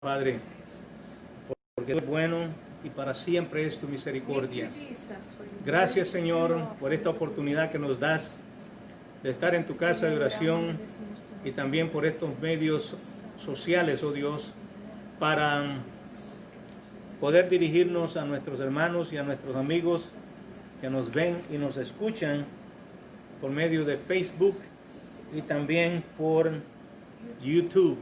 Padre, porque es bueno y para siempre es tu misericordia. Gracias, Señor, por esta oportunidad que nos das de estar en tu casa de oración y también por estos medios sociales, oh Dios, para poder dirigirnos a nuestros hermanos y a nuestros amigos que nos ven y nos escuchan por medio de Facebook y también por YouTube.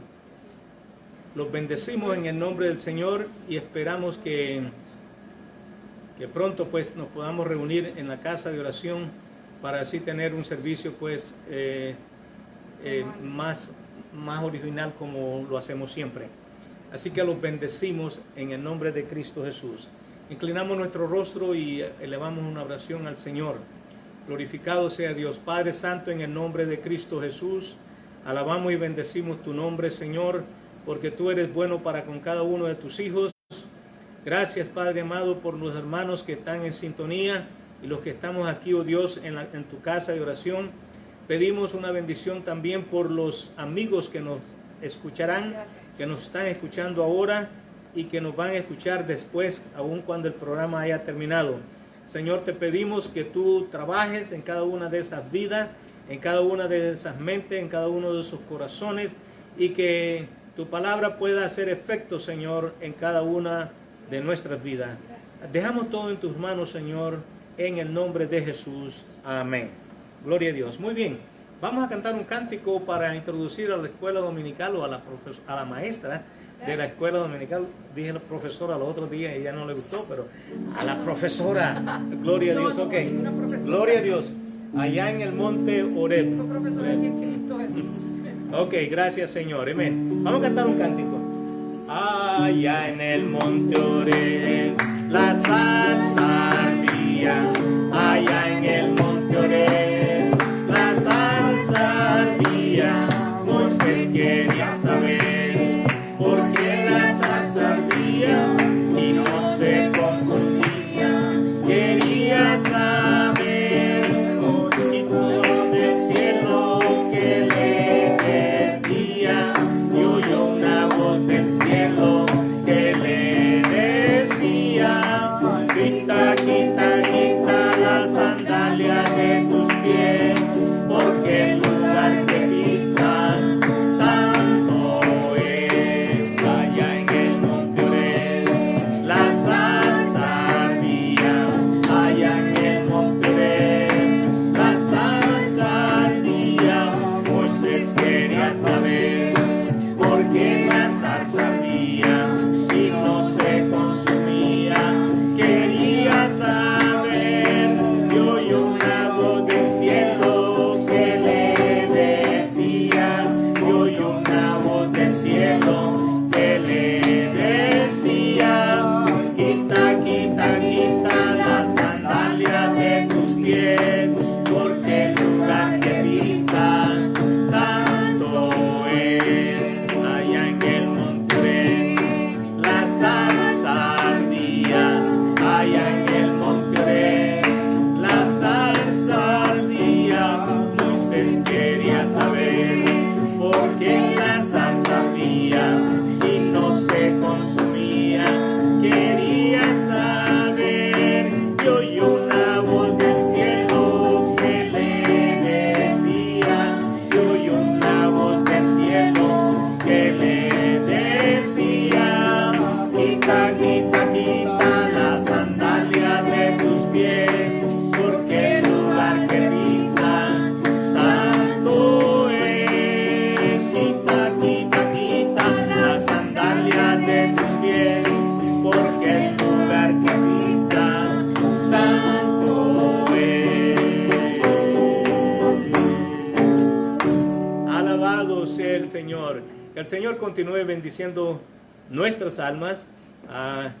Los bendecimos en el nombre del Señor y esperamos que pronto pues nos podamos reunir en la casa de oración para así tener un servicio pues más original como lo hacemos siempre. Así que los bendecimos en el nombre de Cristo Jesús. Inclinamos nuestro rostro y elevamos una oración al Señor. Glorificado sea Dios Padre Santo, en el nombre de Cristo Jesús. Alabamos y bendecimos tu nombre, Señor, porque tú eres bueno para con cada uno de tus hijos. Gracias, Padre amado, por los hermanos que están en sintonía y los que estamos aquí, oh Dios, en tu casa de oración. Pedimos una bendición también por los amigos que nos escucharán, que nos están escuchando ahora y que nos van a escuchar después, aun cuando el programa haya terminado. Señor, te pedimos que tú trabajes en cada una de esas vidas, en cada una de esas mentes, en cada uno de esos corazones, y que tu palabra pueda hacer efecto, Señor, en cada una de nuestras vidas. Dejamos todo en tus manos, Señor, en el nombre de Jesús. Amén. Gloria a Dios. Muy bien. Vamos a cantar un cántico para introducir a la escuela dominical o a la maestra de la escuela dominical. Dije la profesora los otros días y ya no le gustó, pero a la profesora. Gloria a Dios. Ok. Gloria a Dios. Allá en el monte Horeb. Ok, gracias, Señor. Amén. Vamos a cantar un cántico. Allá en el monte Horeb la zarza ardía. Allá en el monte Horeb la zarza ardía. Moisés quería saber por qué la zarza ardía y no se confundía. Quería saber y todo del cielo que le decía, y oyó una voz del cielo que le decía: quita, quita, quita la sandalia de tus pies, porque el lugar que pisas santo es. Allá en el monte Horeb la zarza ardía. Allá en el monte Horeb la zarza ardía. Moisés quería saber por qué la zarza ardía y no se consumía. Quería saber, y oyó una voz del cielo que le decía, y oyó una voz del cielo que le decía: quita, quita, quita la sandalia de tus pies, porque el lugar que pisas santo es. Allá en el monte Horeb la zarza ardía. Allá en el monte Horeb la zarza ardía. Moisés quería saber por qué la zarza ardía y no se consumía. Quería saber, y oyó una voz del cielo que le decía, y oyó una voz del cielo que le decía: quita, quita, quita la sandalia de tus pies, porque el lugar que pisas santo es. Quita, quita, quita la sandalia de tus pies, porque el lugar que pisas santo es. Alabado sea el Señor. Que el Señor continúe bendiciendo nuestras almas,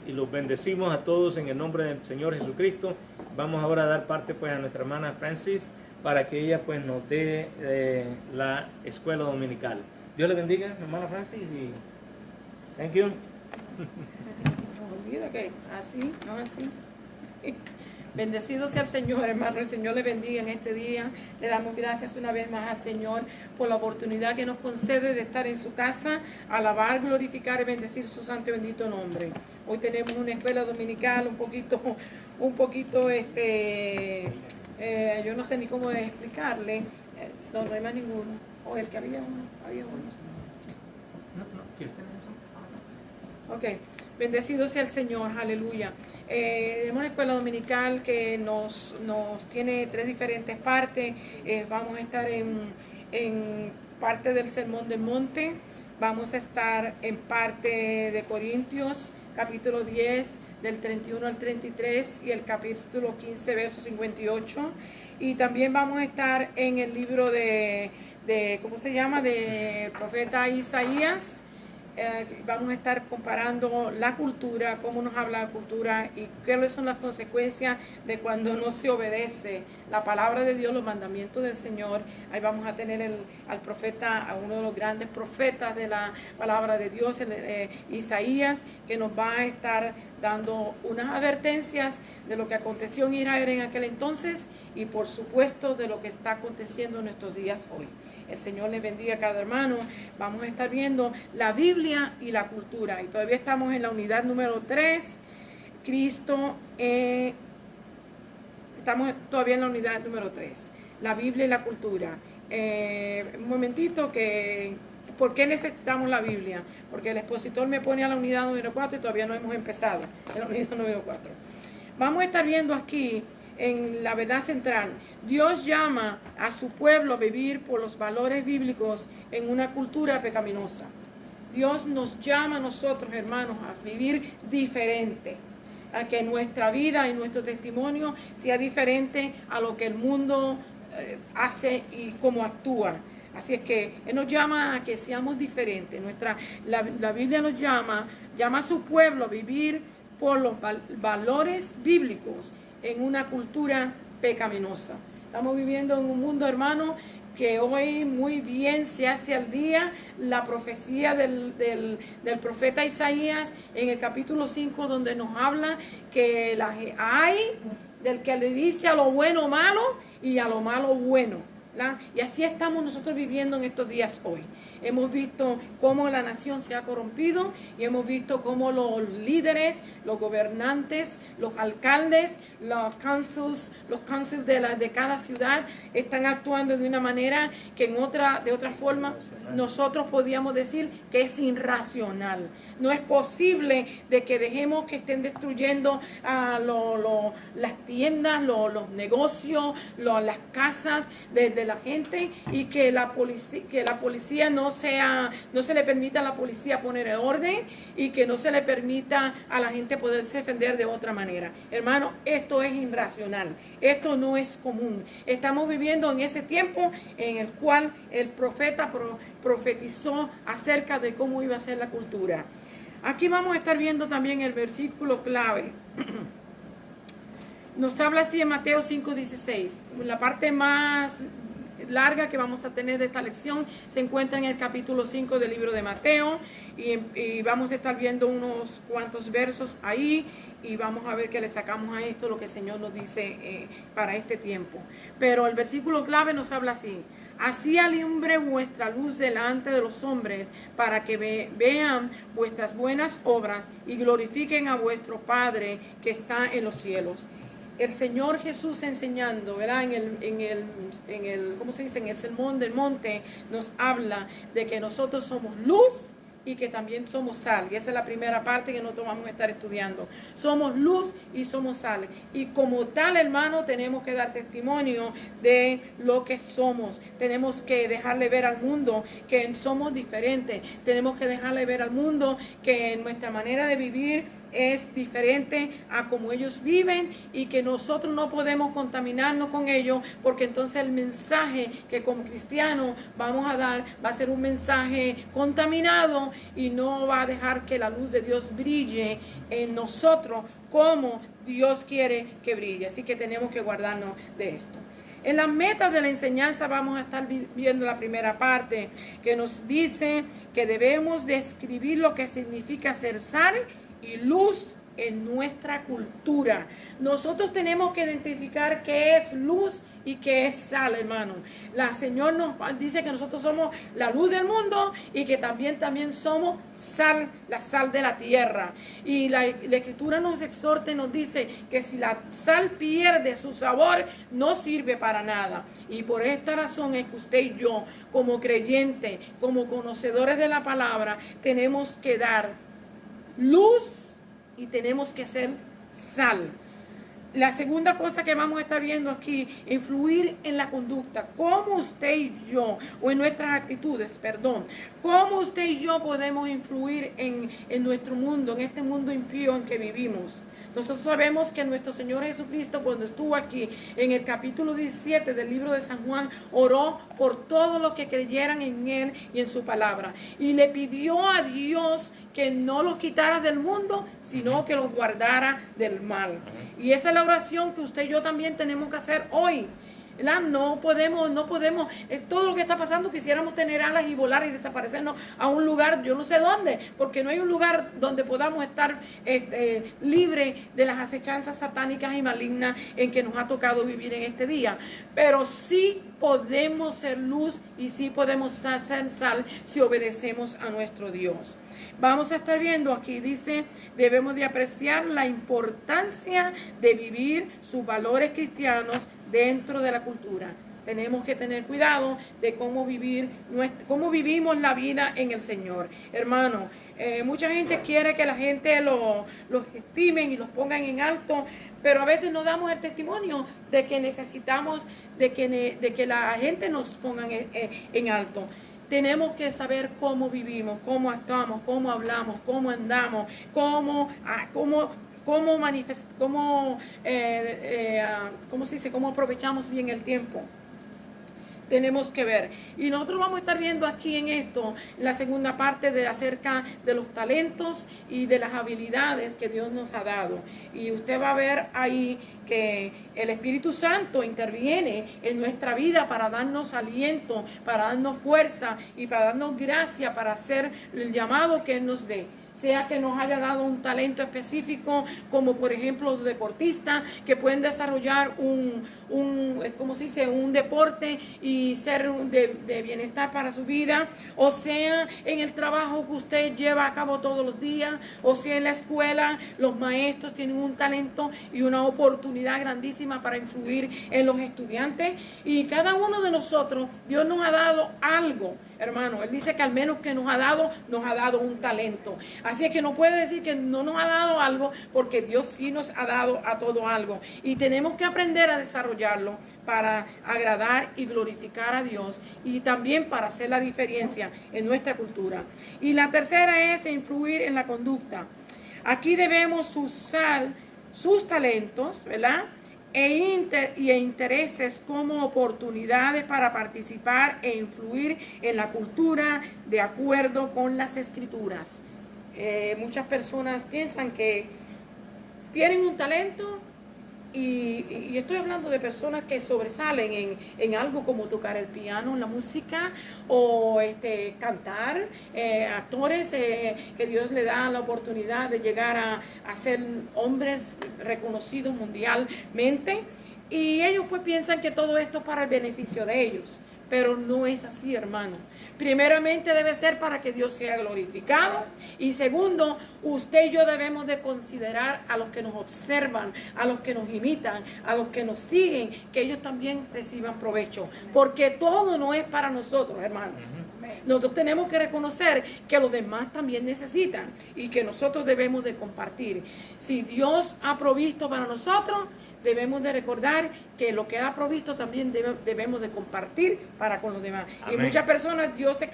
y los bendecimos a todos en el nombre del Señor Jesucristo. Vamos ahora a dar parte pues a nuestra hermana Francis para que ella pues nos dé la escuela dominical. Dios le bendiga, mi hermana Francis, y thank you. No olvida que así, no así. Bendecido sea el Señor, hermano. El Señor le bendiga en este día. Le damos gracias una vez más al Señor por la oportunidad que nos concede de estar en su casa, alabar, glorificar y bendecir su santo y bendito nombre. Hoy tenemos una escuela dominical un poquito, yo no sé ni cómo explicarle. No hay más ninguno. O el que había uno. Ok, bendecido sea el Señor, aleluya. Es una escuela dominical que nos tiene 3 diferentes partes. Vamos a estar en parte del Sermón del Monte, vamos a estar en parte de Corintios, capítulo 10, del 31 al 33 y el capítulo 15, verso 58. Y también vamos a estar en el libro de ¿cómo se llama?, de profeta Isaías. Vamos a estar comparando la cultura, cómo nos habla la cultura y cuáles son las consecuencias de cuando no se obedece la palabra de Dios, los mandamientos del Señor. Ahí vamos a tener al profeta, a uno de los grandes profetas de la palabra de Dios, Isaías, que nos va a estar dando unas advertencias de lo que aconteció en Israel en aquel entonces y por supuesto de lo que está aconteciendo en nuestros días hoy. El Señor les bendiga a cada hermano. Vamos a estar viendo la Biblia y la cultura. Y todavía estamos en la unidad número 3. Cristo, estamos todavía en la unidad número 3. La Biblia y la cultura. Un momentito que... ¿Por qué necesitamos la Biblia? Porque el expositor me pone a la unidad número 4 y todavía no hemos empezado en la unidad número 4. Vamos a estar viendo aquí en la verdad central. Dios llama a su pueblo a vivir por los valores bíblicos en una cultura pecaminosa. Dios nos llama a nosotros, hermanos, a vivir diferente, a que nuestra vida y nuestro testimonio sea diferente a lo que el mundo hace y cómo actúa. Así es que Él nos llama a que seamos diferentes. La Biblia nos llama a su pueblo a vivir por los valores bíblicos en una cultura pecaminosa. Estamos viviendo en un mundo, hermano, que hoy muy bien se hace al día la profecía del profeta Isaías en el capítulo 5, donde nos habla que hay del que le dice a lo bueno malo y a lo malo bueno. Y así estamos nosotros viviendo en estos días hoy. Hemos visto cómo la nación se ha corrompido y hemos visto cómo los líderes, los gobernantes, los alcaldes, los councils de cada ciudad están actuando de una manera que de otra forma nosotros podríamos decir que es irracional. No es posible de que dejemos que estén destruyendo las tiendas, los negocios, las casas de la gente y que la policía no se le permita a la policía poner orden y que no se le permita a la gente poderse defender de otra manera. Hermano, esto es irracional, esto no es común. Estamos viviendo en ese tiempo en el cual el profeta profetizó acerca de cómo iba a ser la cultura. Aquí vamos a estar viendo también el versículo clave. Nos habla así en Mateo 5:16. La parte más larga que vamos a tener de esta lección se encuentra en el capítulo 5 del libro de Mateo y vamos a estar viendo unos cuantos versos ahí y vamos a ver qué le sacamos a esto, lo que el Señor nos dice para este tiempo. Pero el versículo clave nos habla así: así alumbre vuestra luz delante de los hombres, para que vean vuestras buenas obras y glorifiquen a vuestro Padre que está en los cielos. El Señor Jesús enseñando, ¿verdad? En el Sermón del Monte nos habla de que nosotros somos luz y que también somos sal. Y esa es la primera parte que nosotros vamos a estar estudiando. Somos luz y somos sal. Y como tal, hermano, tenemos que dar testimonio de lo que somos. Tenemos que dejarle ver al mundo que somos diferentes. Tenemos que dejarle ver al mundo que nuestra manera de vivir es diferente a como ellos viven y que nosotros no podemos contaminarnos con ellos, porque entonces el mensaje que como cristianos vamos a dar va a ser un mensaje contaminado y no va a dejar que la luz de Dios brille en nosotros como Dios quiere que brille. Así que tenemos que guardarnos de esto. En las metas de la enseñanza vamos a estar viendo la primera parte que nos dice que debemos describir lo que significa ser sal y luz en nuestra cultura. Nosotros tenemos que identificar qué es luz y qué es sal, hermano. La Señor nos dice que nosotros somos la luz del mundo y que también somos sal, la sal de la tierra. Y la Escritura nos exhorta y nos dice que si la sal pierde su sabor, no sirve para nada. Y por esta razón es que usted y yo, como creyentes, como conocedores de la palabra, tenemos que dar luz y tenemos que ser sal. La segunda cosa que vamos a estar viendo aquí, influir en la conducta. Cómo usted y yo, o en nuestras actitudes, perdón, cómo usted y yo podemos influir en nuestro mundo, en este mundo impío en que vivimos. Nosotros sabemos que nuestro Señor Jesucristo, cuando estuvo aquí en el capítulo 17 del libro de San Juan, oró por todos los que creyeran en Él y en su palabra. Y le pidió a Dios que no los quitara del mundo, sino que los guardara del mal. Y esa es la oración que usted y yo también tenemos que hacer hoy. No podemos, todo lo que está pasando, quisiéramos tener alas y volar y desaparecernos a un lugar, yo no sé dónde, porque no hay un lugar donde podamos estar libre de las acechanzas satánicas y malignas en que nos ha tocado vivir en este día. Pero sí podemos ser luz y sí podemos ser sal si obedecemos a nuestro Dios. Vamos a estar viendo aquí, dice, debemos de apreciar la importancia de vivir sus valores cristianos dentro de la cultura. Tenemos que tener cuidado de cómo vivimos la vida en el Señor. Hermano, mucha gente quiere que la gente los estimen y los pongan en alto, pero a veces no damos el testimonio de que necesitamos de que la gente nos ponga en alto. Tenemos que saber cómo vivimos, cómo actuamos, cómo hablamos, cómo andamos, cómo aprovechamos bien el tiempo. Tenemos que ver. Y nosotros vamos a estar viendo aquí en esto, la segunda parte acerca de los talentos y de las habilidades que Dios nos ha dado. Y usted va a ver ahí que el Espíritu Santo interviene en nuestra vida para darnos aliento, para darnos fuerza y para darnos gracia para hacer el llamado que Él nos dé. Sea que nos haya dado un talento específico, como por ejemplo los deportistas que pueden desarrollar un deporte y ser de bienestar para su vida, o sea en el trabajo que usted lleva a cabo todos los días, o sea en la escuela, los maestros tienen un talento y una oportunidad grandísima para influir en los estudiantes, y cada uno de nosotros, Dios nos ha dado algo. Hermano, Él dice que al menos que nos ha dado un talento. Así es que no puede decir que no nos ha dado algo, porque Dios sí nos ha dado a todo algo. Y tenemos que aprender a desarrollarlo para agradar y glorificar a Dios, y también para hacer la diferencia en nuestra cultura. Y la tercera es influir en la conducta. Aquí debemos usar sus talentos, ¿verdad?, e intereses como oportunidades para participar e influir en la cultura de acuerdo con las Escrituras. Muchas personas piensan que tienen un talento y estoy hablando de personas que sobresalen en algo como tocar el piano, la música, o cantar, actores que Dios le da la oportunidad de llegar a ser hombres reconocidos mundialmente, y ellos pues piensan que todo esto es para el beneficio de ellos. Pero no es así, hermano. Primeramente debe ser para que Dios sea glorificado. Y segundo, usted y yo debemos de considerar a los que nos observan, a los que nos imitan, a los que nos siguen, que ellos también reciban provecho. Porque todo no es para nosotros, hermanos. Nosotros tenemos que reconocer que los demás también necesitan y que nosotros debemos de compartir. Si Dios ha provisto para nosotros, debemos de recordar que lo que Él ha provisto también debemos de compartir para con los demás. Amén. Y muchas personas se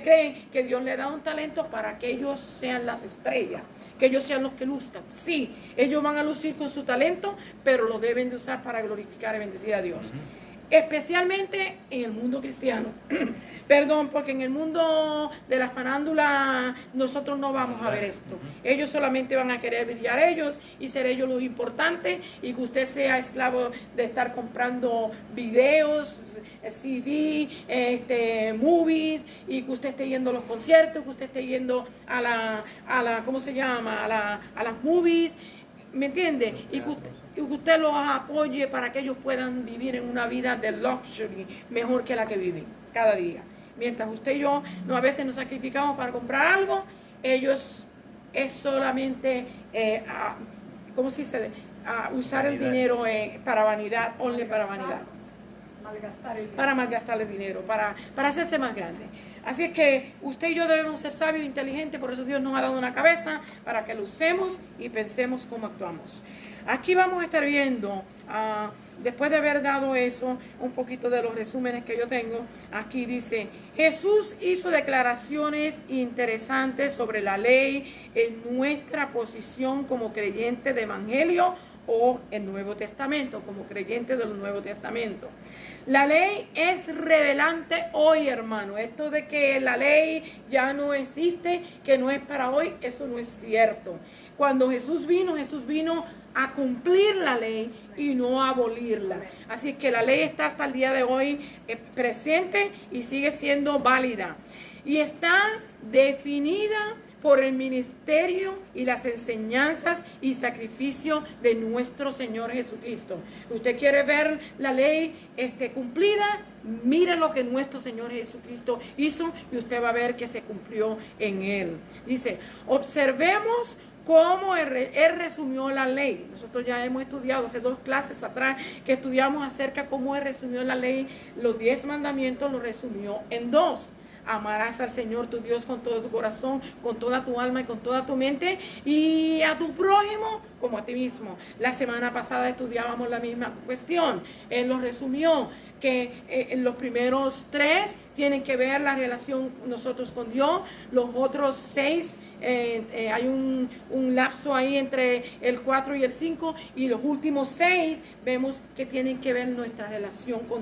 creen que Dios le da un talento para que ellos sean las estrellas, que ellos sean los que luzcan. Sí, ellos van a lucir con su talento, pero lo deben de usar para glorificar y bendecir a Dios. especialmente en el mundo cristiano. Perdón, porque en el mundo de la farándula nosotros no vamos a ver esto. Ellos solamente van a querer brillar ellos y ser ellos los importantes, y que usted sea esclavo de estar comprando videos, CD, movies, y que usted esté yendo a los conciertos, que usted esté yendo a la ¿cómo se llama? A las movies. ¿Me entiende? Y que usted los apoye para que ellos puedan vivir en una vida de luxury mejor que la que viven cada día. Mientras usted y yo a veces nos sacrificamos para comprar algo, ellos es solamente, ¿cómo se dice? Usar el dinero para vanidad, only para vanidad. Para malgastar el dinero, para hacerse más grande. Así es que usted y yo debemos ser sabios e inteligentes, por eso Dios nos ha dado una cabeza para que lo usemos y pensemos cómo actuamos. Aquí vamos a estar viendo, después de haber dado eso, un poquito de los resúmenes que yo tengo. Aquí dice, Jesús hizo declaraciones interesantes sobre la ley en nuestra posición como creyente de Evangelio o el Nuevo Testamento, como creyente del Nuevo Testamento. La ley es revelante hoy, hermano. Esto de que la ley ya no existe, que no es para hoy, eso no es cierto. Cuando Jesús vino a cumplir la ley y no a abolirla. Así que la ley está hasta el día de hoy presente y sigue siendo válida. Y está definida por el ministerio y las enseñanzas y sacrificio de nuestro Señor Jesucristo. Usted quiere ver la ley cumplida, mire lo que nuestro Señor Jesucristo hizo y usted va a ver que se cumplió en Él. Dice, observemos cómo Él resumió la ley. Nosotros ya hemos estudiado hace 2 clases atrás que estudiamos acerca de cómo Él resumió la ley. Los 10 mandamientos los resumió en 2. Amarás al Señor tu Dios con todo tu corazón, con toda tu alma y con toda tu mente, y a tu prójimo como a ti mismo. La semana pasada estudiábamos la misma cuestión. Él lo resumió, que en los primeros 3 tienen que ver la relación nosotros con Dios. Los otros 6, hay un lapso ahí entre el 4 y el 5, y los últimos 6 vemos que tienen que ver nuestra relación con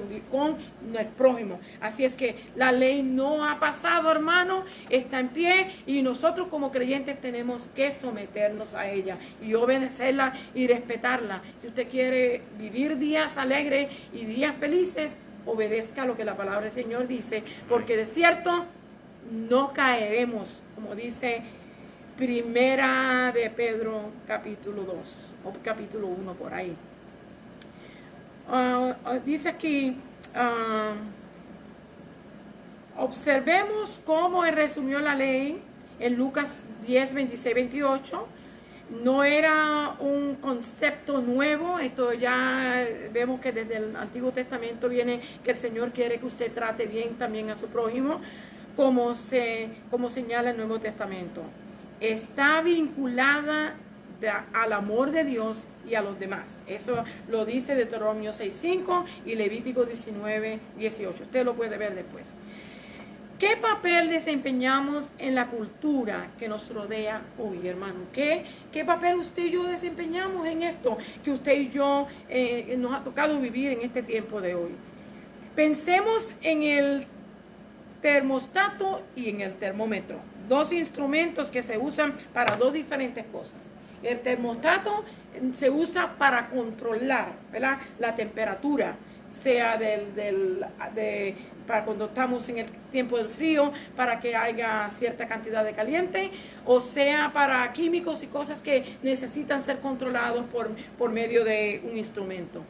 el prójimo. Así es que la ley no ha pasado, hermano, está en pie, y nosotros como creyentes tenemos que someternos a ella y obedecerla y respetarla. Si usted quiere vivir días alegres y días felices, obedezca lo que la palabra del Señor dice, porque de cierto no caeremos, como dice Primera de Pedro capítulo 2 o capítulo 1 por ahí. Dice aquí, observemos cómo Él resumió la ley en Lucas 10, 26, 28. No era un concepto nuevo, esto ya vemos que desde el Antiguo Testamento viene que el Señor quiere que usted trate bien también a su prójimo, como señala el Nuevo Testamento. Está vinculada al amor de Dios y a los demás. Eso lo dice Deuteronomio 6:5 y Levítico 19:18. Usted lo puede ver después. ¿Qué papel desempeñamos en la cultura que nos rodea hoy, hermano? ¿Qué papel usted y yo desempeñamos en esto que usted y yo nos ha tocado vivir en este tiempo de hoy? Pensemos en el termostato y en el termómetro. 2 instrumentos que se usan para 2 diferentes cosas. El termostato se usa para controlar, ¿verdad?, la temperatura, sea para cuando estamos en el tiempo del frío, para que haya cierta cantidad de caliente, o sea para químicos y cosas que necesitan ser controlados por medio de un instrumento.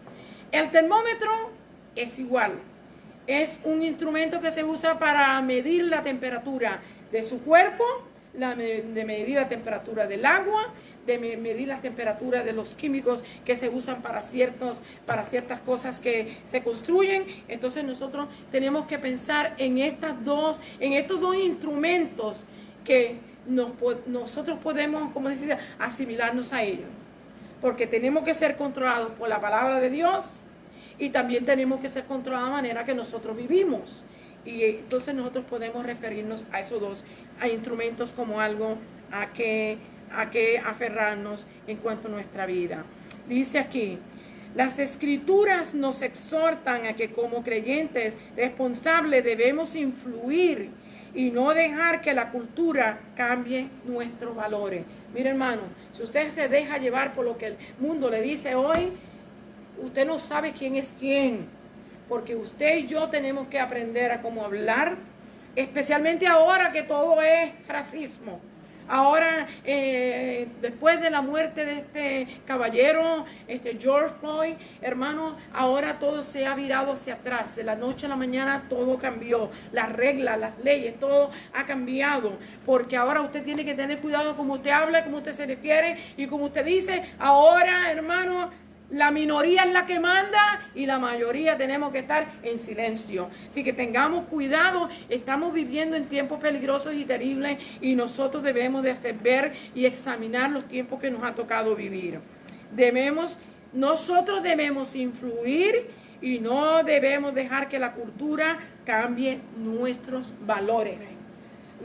El termómetro es igual, es un instrumento que se usa para medir la temperatura de su cuerpo, de medir la temperatura del agua, de medir la temperatura de los químicos que se usan para ciertas cosas que se construyen. Entonces nosotros tenemos que pensar en estos dos instrumentos que nosotros podemos, como decir, asimilarnos a ellos, porque tenemos que ser controlados por la palabra de Dios y también tenemos que ser controlados de la manera que nosotros vivimos. Y entonces nosotros podemos referirnos a esos 2 instrumentos como algo a que aferrarnos en cuanto a nuestra vida. Dice aquí, Las escrituras nos exhortan a que como creyentes responsables debemos influir y no dejar que la cultura cambie nuestros valores. Mire, hermano, si usted se deja llevar por lo que el mundo le dice hoy, usted no sabe quién es quién, porque usted y yo tenemos que aprender a cómo hablar, especialmente ahora que todo es racismo. Ahora, después de la muerte de este caballero, George Floyd, hermano, ahora todo se ha virado hacia atrás. De la noche a la mañana todo cambió. Las reglas, las leyes, todo ha cambiado. Porque ahora usted tiene que tener cuidado como usted habla, como usted se refiere y como usted dice. Ahora, hermano, la minoría es la que manda y la mayoría tenemos que estar en silencio. Así que tengamos cuidado, estamos viviendo en tiempos peligrosos y terribles y nosotros debemos de hacer ver y examinar los tiempos que nos ha tocado vivir. Nosotros debemos influir y no debemos dejar que la cultura cambie nuestros valores.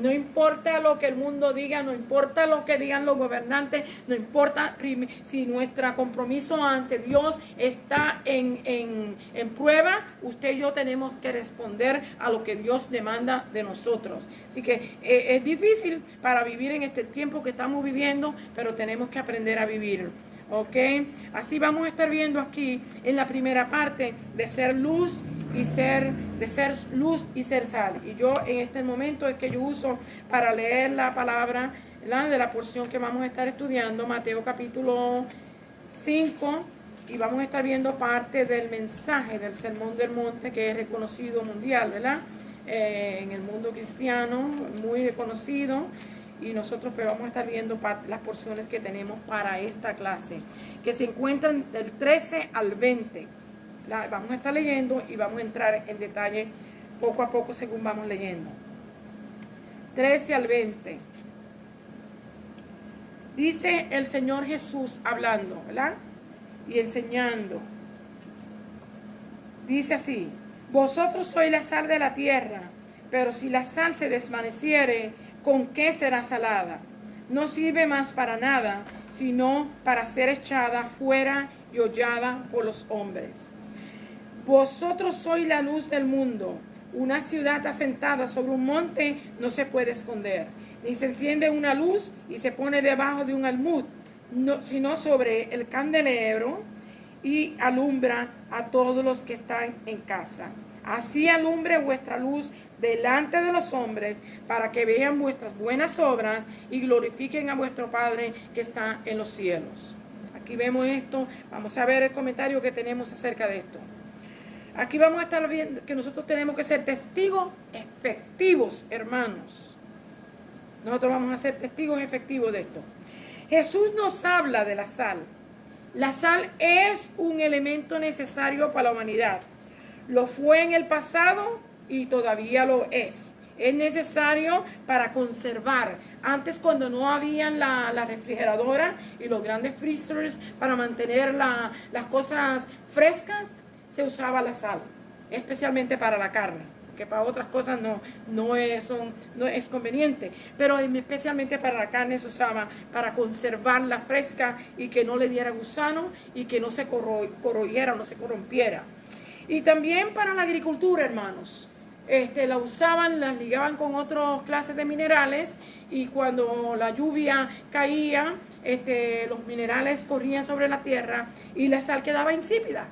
No importa lo que el mundo diga, no importa lo que digan los gobernantes, no importa si nuestro compromiso ante Dios está en prueba, usted y yo tenemos que responder a lo que Dios demanda de nosotros. Así que es difícil para vivir en este tiempo que estamos viviendo, pero tenemos que aprender a vivir. ¿Ok? Así vamos a estar viendo aquí en la primera parte de ser luz y ser luz y ser sal. Y yo en este momento es que yo uso para leer la palabra de la porción que vamos a estar estudiando, Mateo capítulo 5, y vamos a estar viendo parte del mensaje del Sermón del Monte, que es reconocido mundial, ¿verdad? En el mundo cristiano, muy reconocido. Y nosotros pues vamos a estar viendo las porciones que tenemos para esta clase, que se encuentran del 13 al 20. Vamos a estar leyendo y vamos a entrar en detalle poco a poco según vamos leyendo. 13 al 20. Dice el Señor Jesús hablando, ¿verdad? Y enseñando. Dice así: vosotros sois la sal de la tierra, pero si la sal se desvaneciere, ¿con qué será salada? No sirve más para nada, sino para ser echada fuera y hollada por los hombres. Vosotros sois la luz del mundo. Una ciudad asentada sobre un monte no se puede esconder, ni se enciende una luz y se pone debajo de un almud, sino sobre el candelero y alumbra a todos los que están en casa. Así alumbre vuestra luz delante de los hombres, para que vean vuestras buenas obras y glorifiquen a vuestro Padre que está en los cielos. Aquí vemos esto. Vamos a ver el comentario que tenemos acerca de esto. Aquí vamos a estar viendo que nosotros tenemos que ser testigos efectivos, hermanos. Nosotros vamos a ser testigos efectivos de esto. Jesús nos habla de la sal. La sal es un elemento necesario para la humanidad. Lo fue en el pasado y todavía lo es. Es necesario para conservar. Antes, cuando no habían la refrigeradora y los grandes freezers para mantener las cosas frescas, se usaba la sal, especialmente para la carne, que para otras cosas no es conveniente, pero especialmente para la carne se usaba para conservarla fresca y que no le diera gusano y que no se corroyera, no se corrompiera. Y también para la agricultura, hermanos. La usaban, la ligaban con otras clases de minerales, y cuando la lluvia caía, los minerales corrían sobre la tierra y la sal quedaba insípida,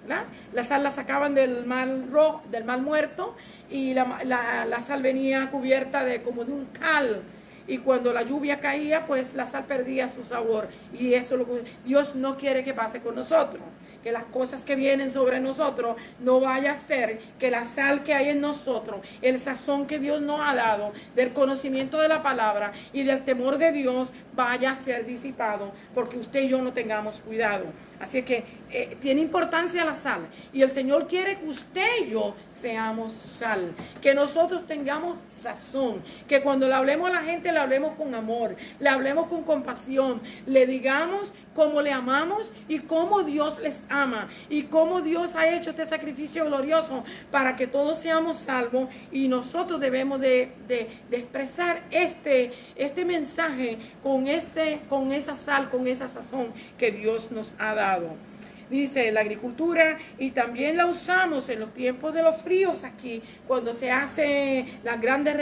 ¿verdad? La sal la sacaban del mal muerto, y la sal venía cubierta como de un cal. Y cuando la lluvia caía, pues la sal perdía su sabor. Y eso es lo que Dios no quiere que pase con nosotros. Que las cosas que vienen sobre nosotros no vaya a ser que la sal que hay en nosotros, el sazón que Dios nos ha dado, del conocimiento de la palabra y del temor de Dios, vaya a ser disipado, porque usted y yo no tengamos cuidado. Así que tiene importancia la sal. Y el Señor quiere que usted y yo seamos sal. Que nosotros tengamos sazón. Que cuando le hablemos a la gente, le hablemos con amor, le hablemos con compasión, le digamos cómo le amamos y cómo Dios les ama y cómo Dios ha hecho este sacrificio glorioso para que todos seamos salvos. Y nosotros debemos de expresar este mensaje con esa sal, con esa sazón que Dios nos ha dado. Dice la agricultura, y también la usamos en los tiempos de los fríos aquí, cuando se hacen las grandes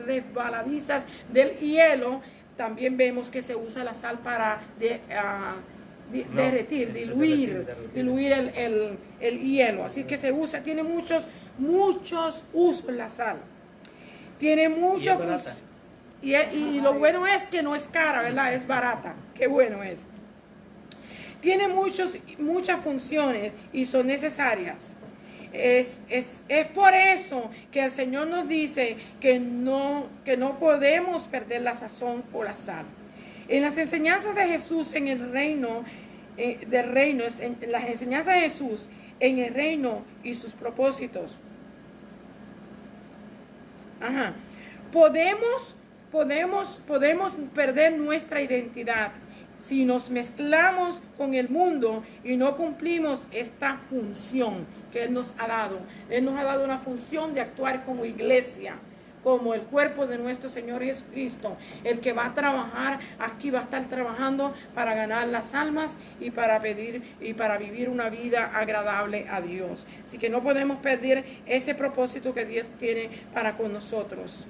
resbaladizas del hielo. También vemos que se usa la sal para diluir el hielo. Así que se usa, tiene muchos usos la sal. Tiene muchos usos. Y lo bueno es que no es cara, ¿verdad? Es barata. Qué bueno es. Tiene muchas funciones y son necesarias. Es por eso que el Señor nos dice que no podemos perder la sazón o la sal. En las enseñanzas de Jesús en el reino, en las enseñanzas de Jesús en el reino y sus propósitos. Podemos perder nuestra identidad si nos mezclamos con el mundo y no cumplimos esta función que Él nos ha dado. Él nos ha dado una función de actuar como iglesia, como el cuerpo de nuestro Señor Jesucristo. El que va a trabajar aquí va a estar trabajando para ganar las almas y para vivir una vida agradable a Dios. Así que no podemos perder ese propósito que Dios tiene para con nosotros.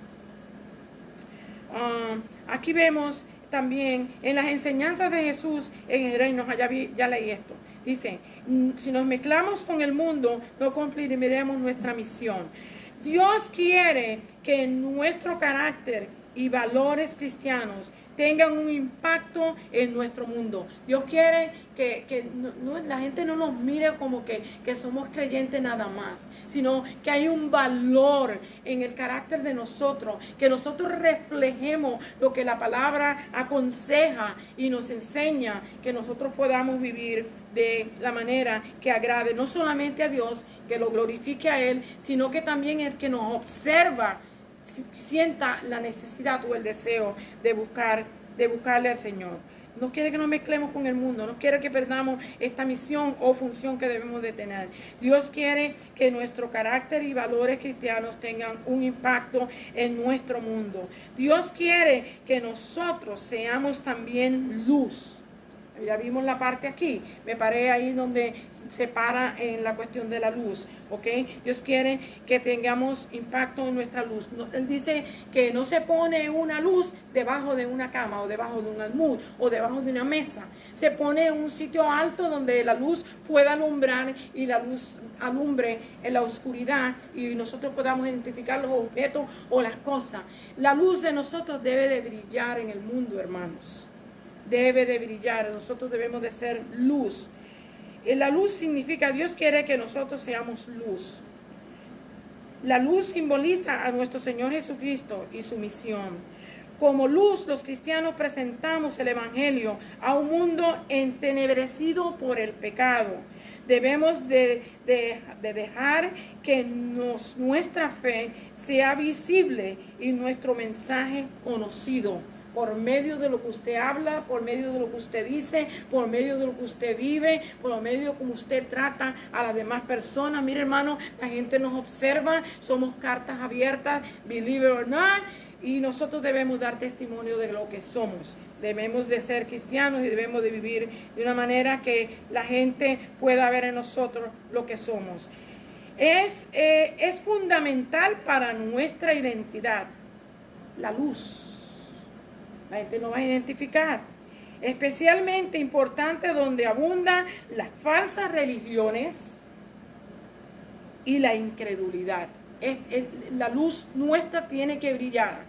Aquí vemos también en las enseñanzas de Jesús en el reino, ya leí esto. Dice, si nos mezclamos con el mundo, no cumpliremos nuestra misión. Dios quiere que nuestro carácter y valores cristianos tengan un impacto en nuestro mundo. Dios quiere que la gente no nos mire como que somos creyentes nada más, sino que hay un valor en el carácter de nosotros, que nosotros reflejemos lo que la palabra aconseja y nos enseña, que nosotros podamos vivir de la manera que agrade no solamente a Dios, que lo glorifique a Él, sino que también el que nos observa sienta la necesidad o el deseo de buscarle al Señor. No quiere que nos mezclemos con el mundo, no quiere que perdamos esta misión o función que debemos de tener. Dios quiere que nuestro carácter y valores cristianos tengan un impacto en nuestro mundo. Dios quiere que nosotros seamos también luz. Ya vimos la parte aquí, me paré ahí donde se para en la cuestión de la luz, ¿ok? Dios quiere que tengamos impacto en nuestra luz. Él dice que no se pone una luz debajo de una cama o debajo de un almud o debajo de una mesa. Se pone en un sitio alto donde la luz pueda alumbrar y la luz alumbre en la oscuridad y nosotros podamos identificar los objetos o las cosas. La luz de nosotros debe de brillar en el mundo, hermanos. Debe de brillar, nosotros debemos de ser luz. Y la luz significa, Dios quiere que nosotros seamos luz. La luz simboliza a nuestro Señor Jesucristo y su misión. Como luz, los cristianos presentamos el Evangelio a un mundo entenebrecido por el pecado. Debemos de dejar que nuestra fe sea visible y nuestro mensaje conocido. Por medio de lo que usted habla, por medio de lo que usted dice, por medio de lo que usted vive, por medio de cómo usted trata a las demás personas. Mire, hermano, la gente nos observa, somos cartas abiertas, believe it or not, y nosotros debemos dar testimonio de lo que somos. Debemos de ser cristianos y debemos de vivir de una manera que la gente pueda ver en nosotros lo que somos. Es fundamental para nuestra identidad la luz. La gente no va a identificar. Especialmente importante donde abundan las falsas religiones y la incredulidad. La luz nuestra tiene que brillar.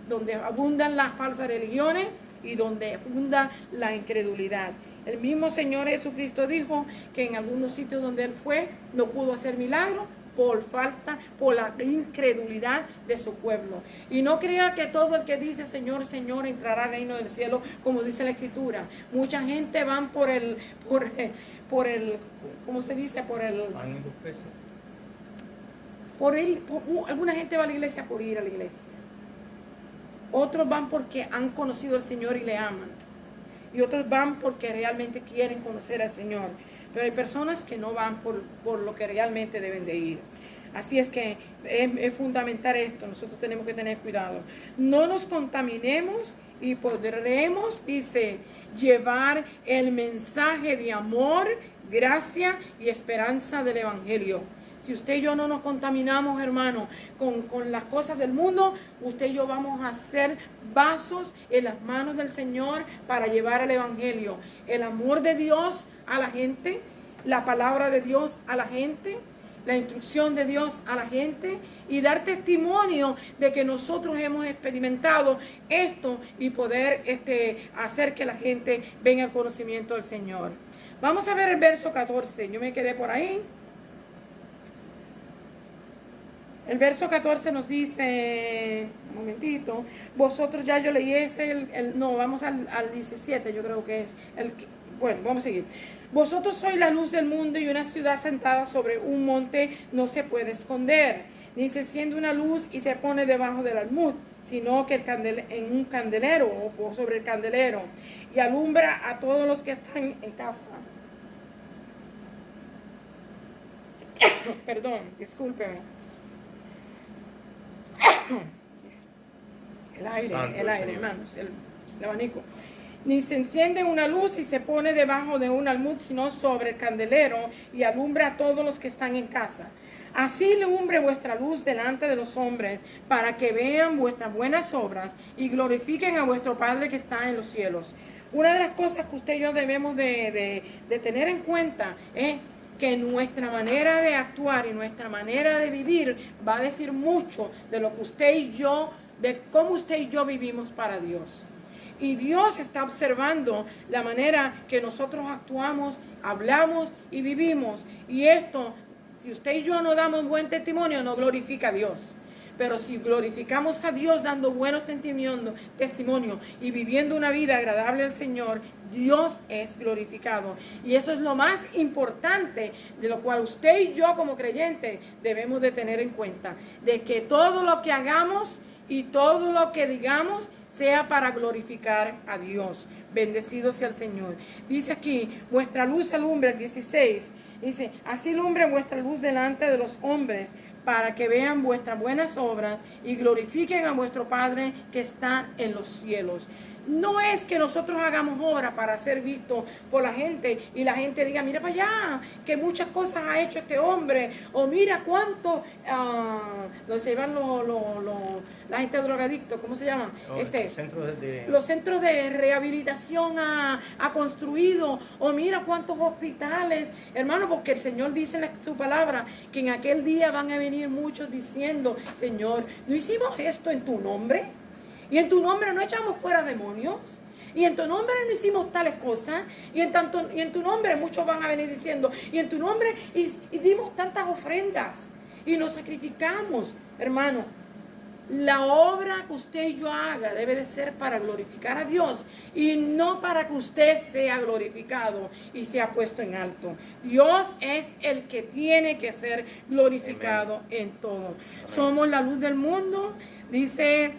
Donde abundan las falsas religiones y donde abunda la incredulidad. El mismo Señor Jesucristo dijo que en algunos sitios donde Él fue no pudo hacer milagros por la incredulidad de su pueblo. Y no crea que todo el que dice Señor, Señor entrará al reino del cielo, como dice la Escritura. Mucha gente van por el ¿cómo se dice? Alguna gente va a la iglesia por ir a la iglesia. Otros van porque han conocido al Señor y le aman. Y otros van porque realmente quieren conocer al Señor. Pero hay personas que no van por lo que realmente deben de ir. Así es que es fundamental esto, nosotros tenemos que tener cuidado. No nos contaminemos y podremos, dice, llevar el mensaje de amor, gracia y esperanza del Evangelio. Si usted y yo no nos contaminamos, hermano, con las cosas del mundo, usted y yo vamos a ser vasos en las manos del Señor para llevar el Evangelio. El amor de Dios a la gente, la palabra de Dios a la gente, la instrucción de Dios a la gente y dar testimonio de que nosotros hemos experimentado esto y poder hacer que la gente venga al conocimiento del Señor. Vamos a ver el verso 14. Yo me quedé por ahí. El verso 14 nos dice, un momentito, vosotros ya yo leí ese, no, vamos al 17, yo creo que es, bueno, vamos a seguir. Vosotros sois la luz del mundo y una ciudad sentada sobre un monte no se puede esconder, ni se enciende una luz y se pone debajo del almud, sino que en un candelero o sobre el candelero y alumbra a todos los que están en casa. Perdón, discúlpeme. El aire, hermanos, el abanico. Ni se enciende una luz y se pone debajo de un almud, sino sobre el candelero y alumbra a todos los que están en casa. Así lumbre vuestra luz delante de los hombres, para que vean vuestras buenas obras y glorifiquen a vuestro Padre que está en los cielos. Una de las cosas que usted y yo debemos de tener en cuenta es que nuestra manera de actuar y nuestra manera de vivir va a decir mucho de lo que usted y yo, de cómo usted y yo vivimos para Dios. Y Dios está observando la manera que nosotros actuamos, hablamos y vivimos. Y esto, si usted y yo no damos buen testimonio, no glorifica a Dios. Pero si glorificamos a Dios dando buenos testimonios y viviendo una vida agradable al Señor, Dios es glorificado. Y eso es lo más importante, de lo cual usted y yo como creyentes debemos de tener en cuenta. De que todo lo que hagamos y todo lo que digamos sea para glorificar a Dios. Bendecido sea el Señor. Dice aquí, vuestra luz alumbra, el 16. Dice, así lumbre vuestra luz delante de los hombres, para que vean vuestras buenas obras y glorifiquen a vuestro Padre que está en los cielos. No es que nosotros hagamos obra para ser vistos por la gente y la gente diga, mira para allá, que muchas cosas ha hecho este hombre, o mira cuánto, no se llevan la gente drogadictos, ¿cómo se llaman? Los centros de rehabilitación ha construido, o mira cuántos hospitales, hermano, porque el Señor dice en su palabra que en aquel día van a venir muchos diciendo, Señor, ¿no hicimos esto en tu nombre? Y en tu nombre no echamos fuera demonios. Y en tu nombre no hicimos tales cosas. Y en tu nombre muchos van a venir diciendo. Y en tu nombre y dimos tantas ofrendas. Y nos sacrificamos. Hermano, la obra que usted y yo haga debe de ser para glorificar a Dios. Y no para que usted sea glorificado y sea puesto en alto. Dios es el que tiene que ser glorificado. Amén. En todo. Amén. Somos la luz del mundo. Dice,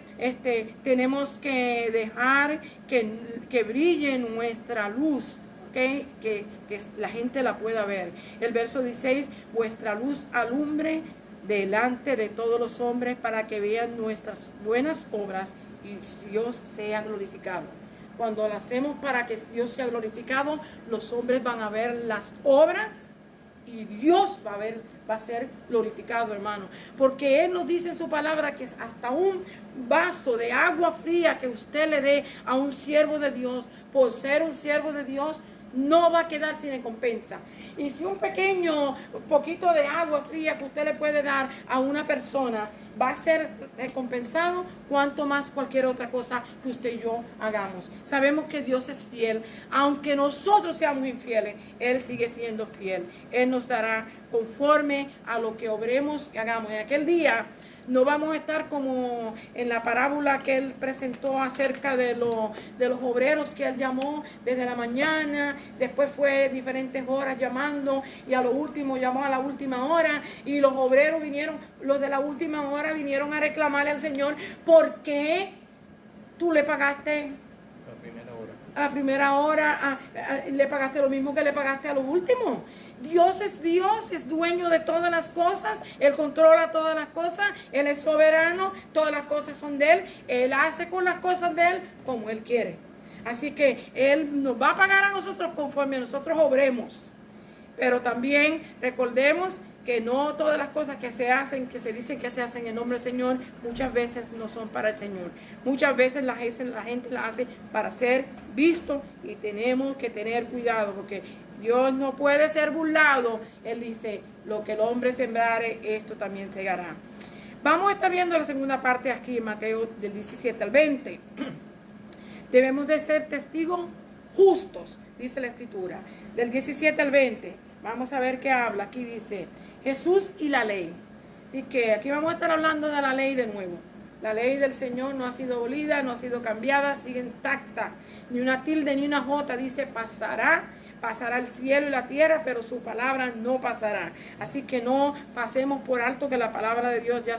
tenemos que dejar que brille nuestra luz, ¿okay? Que la gente la pueda ver. El verso 16, vuestra luz alumbre delante de todos los hombres para que vean nuestras buenas obras y Dios sea glorificado. Cuando lo hacemos para que Dios sea glorificado, los hombres van a ver las obras y Dios va a ser glorificado, hermano. Porque Él nos dice en su palabra que hasta un vaso de agua fría que usted le dé a un siervo de Dios, por ser un siervo de Dios, no va a quedar sin recompensa. Y si un poquito de agua fría que usted le puede dar a una persona va a ser recompensado, cuanto más cualquier otra cosa que usted y yo hagamos. Sabemos que Dios es fiel, aunque nosotros seamos infieles, Él sigue siendo fiel. Él nos dará conforme a lo que obremos y hagamos. En aquel día no vamos a estar como en la parábola que Él presentó acerca de los obreros que Él llamó desde la mañana, después fue diferentes horas llamando y a lo último llamó a la última hora y los obreros vinieron, los de la última hora vinieron a reclamarle al Señor, ¿por qué tú le pagaste a primera hora, le pagaste lo mismo que le pagaste a lo último. Dios, es dueño de todas las cosas, Él controla todas las cosas, Él es soberano, todas las cosas son de Él, Él hace con las cosas de Él como Él quiere. Así que Él nos va a pagar a nosotros conforme nosotros obremos. Pero también recordemos que no todas las cosas que se hacen, que se dicen que se hacen en nombre del Señor, muchas veces no son para el Señor. Muchas veces la gente la hace para ser visto y tenemos que tener cuidado porque Dios no puede ser burlado. Él dice, lo que el hombre sembrare, esto también segará. Vamos a estar viendo la segunda parte aquí en Mateo del 17 al 20. Debemos de ser testigos justos, dice la Escritura. Del 17 al 20, vamos a ver qué habla. Aquí dice, Jesús y la ley. Así que aquí vamos a estar hablando de la ley de nuevo. La ley del Señor no ha sido abolida, no ha sido cambiada, sigue intacta. Ni una tilde ni una jota, dice pasará el cielo y la tierra, pero su palabra no pasará. Así que no pasemos por alto que la palabra de Dios ya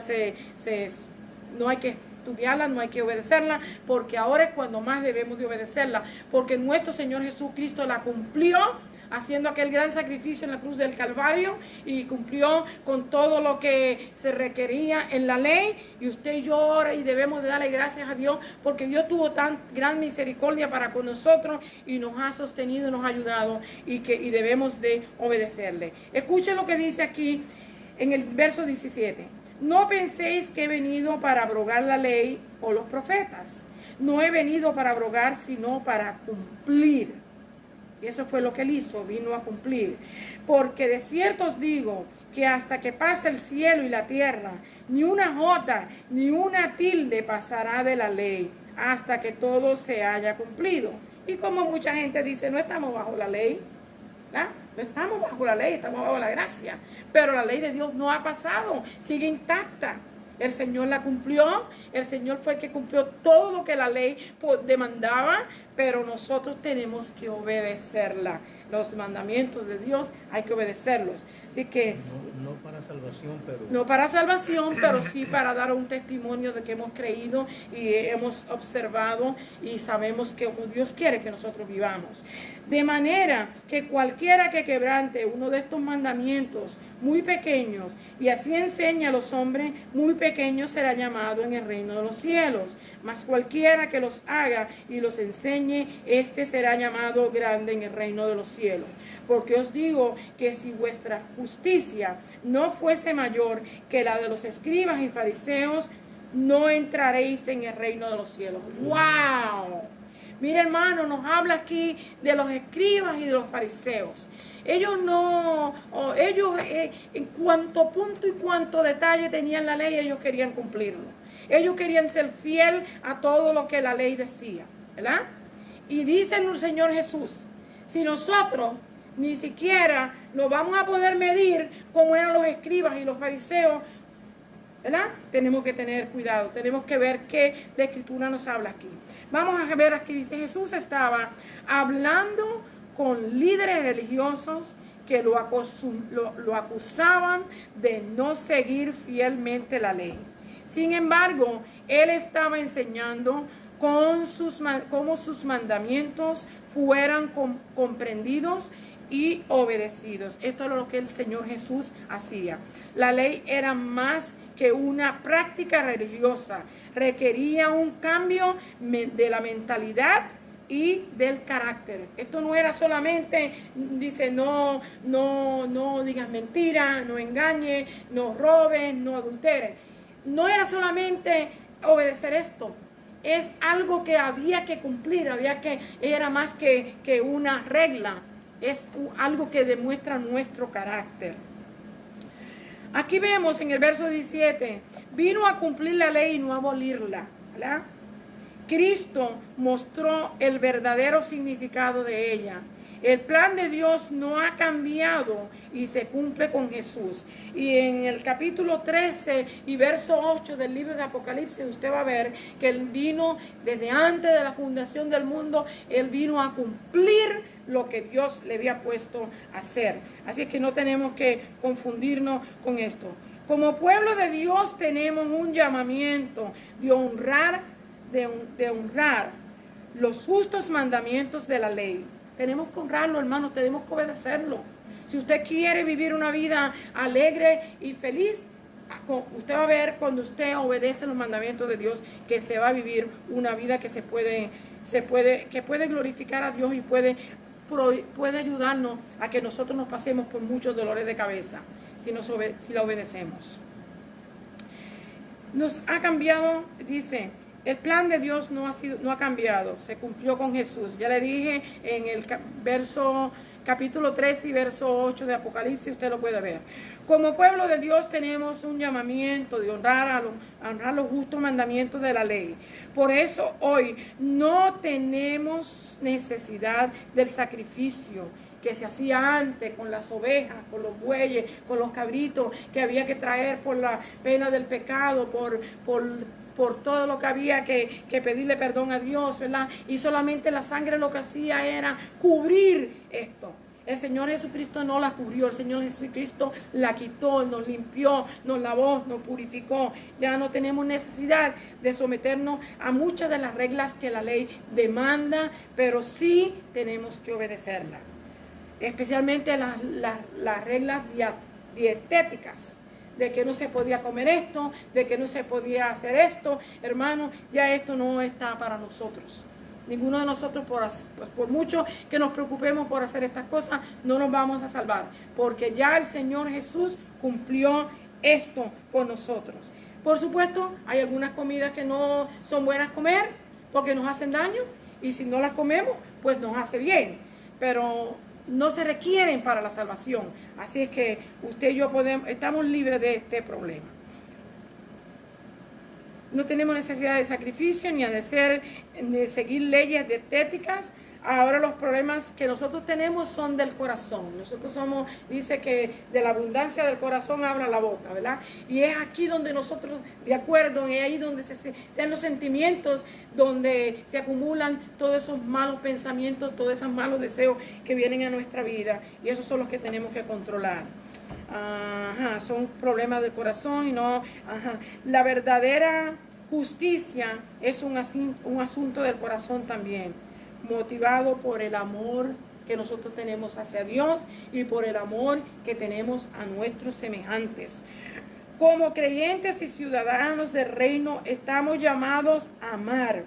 no hay que estudiarla, no hay que obedecerla, porque ahora es cuando más debemos de obedecerla, porque nuestro Señor Jesucristo la cumplió, haciendo aquel gran sacrificio en la cruz del Calvario y cumplió con todo lo que se requería en la ley. Y usted y yo ahora y debemos de darle gracias a Dios porque Dios tuvo tan gran misericordia para con nosotros y nos ha sostenido, nos ha ayudado y debemos de obedecerle. Escuchen lo que dice aquí en el verso 17. No penséis que he venido para abrogar la ley o los profetas. No he venido para abrogar, sino para cumplir. Y eso fue lo que él hizo, vino a cumplir. Porque de cierto os digo que hasta que pase el cielo y la tierra, ni una jota, ni una tilde pasará de la ley, hasta que todo se haya cumplido. Y como mucha gente dice, no estamos bajo la ley, ¿verdad? No estamos bajo la ley, estamos bajo la gracia. Pero la ley de Dios no ha pasado, sigue intacta. El Señor la cumplió, el Señor fue el que cumplió todo lo que la ley demandaba, pero nosotros tenemos que obedecerla. Los mandamientos de Dios hay que obedecerlos. Así que no para salvación, pero no para salvación, pero sí para dar un testimonio de que hemos creído y hemos observado y sabemos que Dios quiere que nosotros vivamos. De manera que cualquiera que quebrante uno de estos mandamientos muy pequeños y así enseña a los hombres, muy pequeño será llamado en el reino de los cielos. Mas cualquiera que los haga y los enseñe, este será llamado grande en el reino de los cielos. Porque os digo que si vuestra justicia no fuese mayor que la de los escribas y fariseos, no entraréis en el reino de los cielos. ¡Wow! Mira, hermano, nos habla aquí de los escribas y de los fariseos. Ellos en cuanto punto y cuanto detalle tenían la ley, ellos querían cumplirlo. Ellos querían ser fiel a todo lo que la ley decía, ¿verdad? Y dice el Señor Jesús, si nosotros ni siquiera nos vamos a poder medir como eran los escribas y los fariseos, ¿verdad? Tenemos que tener cuidado, tenemos que ver qué la Escritura nos habla aquí. Vamos a ver aquí, dice, Jesús estaba hablando con líderes religiosos que lo acusaban de no seguir fielmente la ley. Sin embargo, él estaba enseñando cómo sus mandamientos fueran comprendidos y obedecidos. Esto es lo que el Señor Jesús hacía. La ley era más que una práctica religiosa, requería un cambio de la mentalidad y del carácter. Esto no era solamente, dice, no digas mentira, no engañes, no robes, no adulteres. No era solamente obedecer esto. Es algo que había que cumplir, era más que una regla. Es algo que demuestra nuestro carácter. Aquí vemos en el verso 17, vino a cumplir la ley y no a abolirla, ¿verdad? Cristo mostró el verdadero significado de ella. El plan de Dios no ha cambiado y se cumple con Jesús. Y en el capítulo 13 y verso 8 del libro de Apocalipsis, usted va a ver que Él vino desde antes de la fundación del mundo, Él vino a cumplir lo que Dios le había puesto a hacer. Así que no tenemos que confundirnos con esto. Como pueblo de Dios tenemos un llamamiento de honrar los justos mandamientos de la ley. Tenemos que honrarlo, hermanos, tenemos que obedecerlo. Si usted quiere vivir una vida alegre y feliz, usted va a ver cuando usted obedece los mandamientos de Dios que se va a vivir una vida que que puede glorificar a Dios y puede ayudarnos a que nosotros nos pasemos por muchos dolores de cabeza si la obedecemos. Nos ha cambiado, dice, el plan de Dios no ha cambiado, se cumplió con Jesús. Ya le dije en el capítulo 3 y verso 8 de Apocalipsis, usted lo puede ver. Como pueblo de Dios tenemos un llamamiento de honrar los justos mandamientos de la ley. Por eso hoy no tenemos necesidad del sacrificio que se hacía antes con las ovejas, con los bueyes, con los cabritos, que había que traer por la pena del pecado, por todo lo que había que pedirle perdón a Dios, ¿verdad? Y solamente la sangre lo que hacía era cubrir esto. El Señor Jesucristo no la cubrió, el Señor Jesucristo la quitó, nos limpió, nos lavó, nos purificó. Ya no tenemos necesidad de someternos a muchas de las reglas que la ley demanda, pero sí tenemos que obedecerla. Especialmente las reglas dietéticas, de que no se podía comer esto, de que no se podía hacer esto. Hermano, ya esto no está para nosotros. Ninguno de nosotros, por mucho que nos preocupemos por hacer estas cosas, no nos vamos a salvar, porque ya el Señor Jesús cumplió esto por nosotros. Por supuesto, hay algunas comidas que no son buenas comer porque nos hacen daño, y si no las comemos, pues nos hace bien, pero no se requieren para la salvación. Así es que usted y yo estamos libres de este problema. No tenemos necesidad de sacrificio ni de seguir leyes dietéticas. Ahora los problemas que nosotros tenemos son del corazón. Nosotros dice que de la abundancia del corazón habla la boca, ¿verdad? Y es aquí donde nosotros, de acuerdo, es ahí donde sean los sentimientos, donde se acumulan todos esos malos pensamientos, todos esos malos deseos que vienen a nuestra vida. Y esos son los que tenemos que controlar. Son problemas del corazón y no. La verdadera justicia es un asunto del corazón también, motivado por el amor que nosotros tenemos hacia Dios y por el amor que tenemos a nuestros semejantes. Como creyentes y ciudadanos del reino, estamos llamados a amar,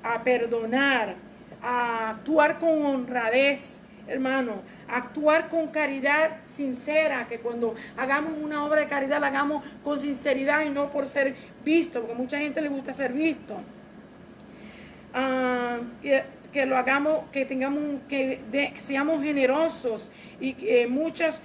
a perdonar, a actuar con honradez, hermano, actuar con caridad sincera, que cuando hagamos una obra de caridad la hagamos con sinceridad y no por ser visto, porque a mucha gente le gusta ser visto. Que lo hagamos, que seamos generosos y muchas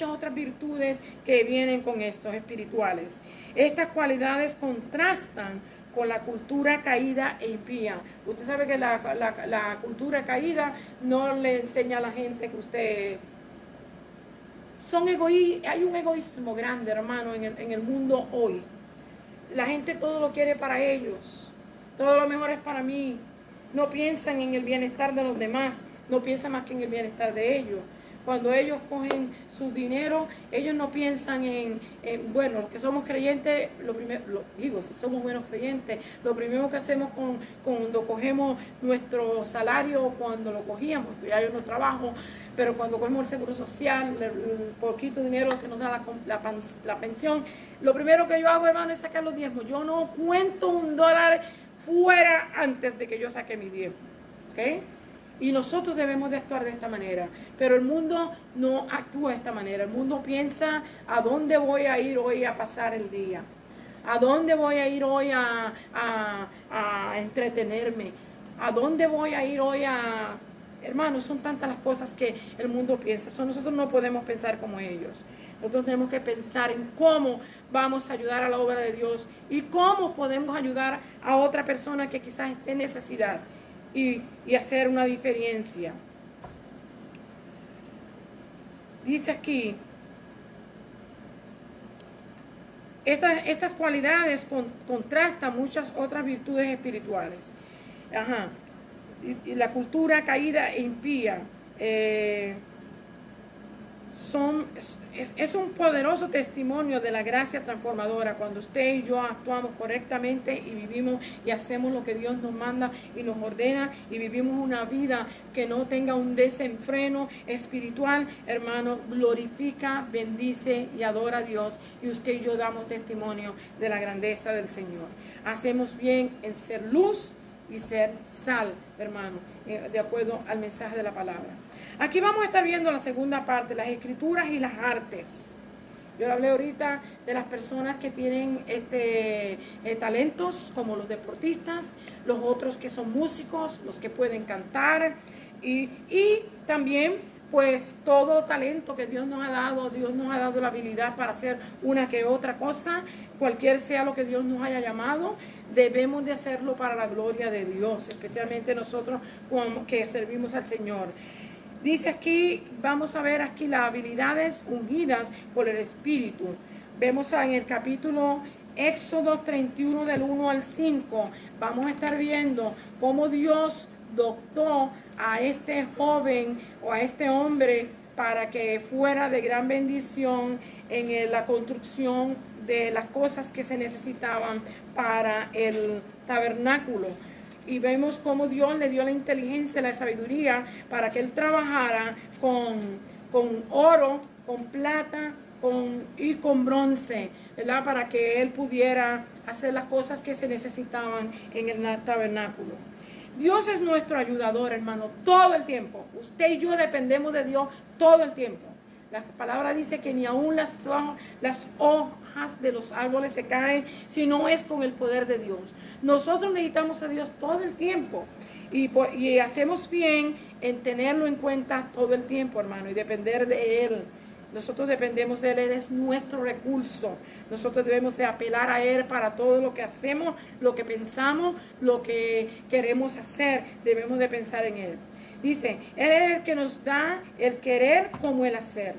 otras virtudes que vienen con estos espirituales. Estas cualidades contrastan con la cultura caída e impía. Usted sabe que la cultura caída no le enseña a la gente que usted hay un egoísmo grande, hermano, en el mundo hoy. La gente todo lo quiere para ellos, todo lo mejor es para mí. No piensan en el bienestar de los demás, no piensan más que en el bienestar de ellos. Cuando ellos cogen su dinero, ellos no piensan bueno, los que somos creyentes, si somos buenos creyentes, lo primero que hacemos cuando cogemos nuestro salario, cuando lo cogíamos, porque ya yo no trabajo, pero cuando cogemos el seguro social, el poquito dinero que nos da la pensión, lo primero que yo hago, hermano, es sacar los diezmos. Yo no cuento $1 fuera antes de que yo saque mi diezmo, ¿ok? Y nosotros debemos de actuar de esta manera, pero el mundo no actúa de esta manera. El mundo piensa: ¿a dónde voy a ir hoy a pasar el día? ¿A dónde voy a ir hoy a entretenerme? ¿A dónde voy a ir hoy a...? Hermanos, son tantas las cosas que el mundo piensa. Nosotros no podemos pensar como ellos. Nosotros tenemos que pensar en cómo vamos a ayudar a la obra de Dios y cómo podemos ayudar a otra persona que quizás esté en necesidad y hacer una diferencia. Dice aquí, estas cualidades contrastan muchas otras virtudes espirituales. Y la cultura caída e impía es un poderoso testimonio de la gracia transformadora cuando usted y yo actuamos correctamente y vivimos y hacemos lo que Dios nos manda y nos ordena y vivimos una vida que no tenga un desenfreno espiritual. Hermano, glorifica, bendice y adora a Dios, y usted y yo damos testimonio de la grandeza del Señor. Hacemos bien en ser luz y ser sal, hermano, de acuerdo al mensaje de la palabra. Aquí vamos a estar viendo la segunda parte, las escrituras y las artes. Yo le hablé ahorita de las personas que tienen talentos, como los deportistas, los otros que son músicos, los que pueden cantar, y también pues todo talento que Dios nos ha dado la habilidad para hacer una que otra cosa, cualquier sea lo que Dios nos haya llamado, debemos de hacerlo para la gloria de Dios, especialmente nosotros que servimos al Señor. Dice aquí, vamos a ver aquí las habilidades ungidas por el Espíritu. Vemos en el capítulo Éxodo 31 del 1 al 5, vamos a estar viendo cómo Dios dotó a este joven o a este hombre para que fuera de gran bendición en la construcción de las cosas que se necesitaban para el tabernáculo. Y vemos cómo Dios le dio la inteligencia, la sabiduría para que él trabajara con oro, con plata y con bronce, ¿verdad? Para que él pudiera hacer las cosas que se necesitaban en el tabernáculo. Dios es nuestro ayudador, hermano, todo el tiempo. Usted y yo dependemos de Dios todo el tiempo. La palabra dice que ni aún las hojas de los árboles se caen, si no es con el poder de Dios. Nosotros necesitamos a Dios todo el tiempo y hacemos bien en tenerlo en cuenta todo el tiempo, hermano, y depender de Él. Nosotros dependemos de Él, Él es nuestro recurso. Nosotros debemos de apelar a Él para todo lo que hacemos, lo que pensamos, lo que queremos hacer. Debemos de pensar en Él. Dice, Él es el que nos da el querer como el hacer.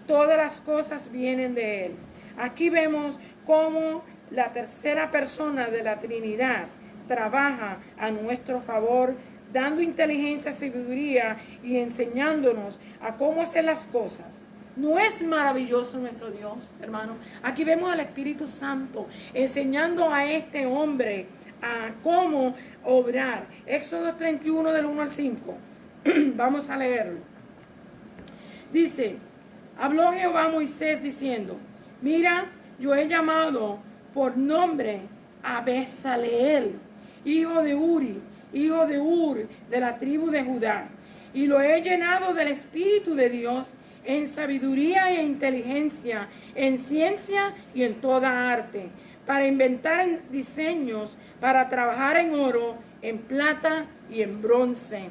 Todas las cosas vienen de Él. Aquí vemos cómo la tercera persona de la Trinidad trabaja a nuestro favor, dando inteligencia, sabiduría y enseñándonos a cómo hacer las cosas. ¿No es maravilloso nuestro Dios, hermano? Aquí vemos al Espíritu Santo enseñando a este hombre a cómo obrar. Éxodo 31 del 1 al 5. Vamos a leerlo. Dice, habló Jehová a Moisés diciendo, mira, yo he llamado por nombre a Bezaleel, hijo de Uri, hijo de Ur, de la tribu de Judá, y lo he llenado del Espíritu de Dios, en sabiduría e inteligencia, en ciencia y en toda arte, para inventar diseños, para trabajar en oro, en plata y en bronce.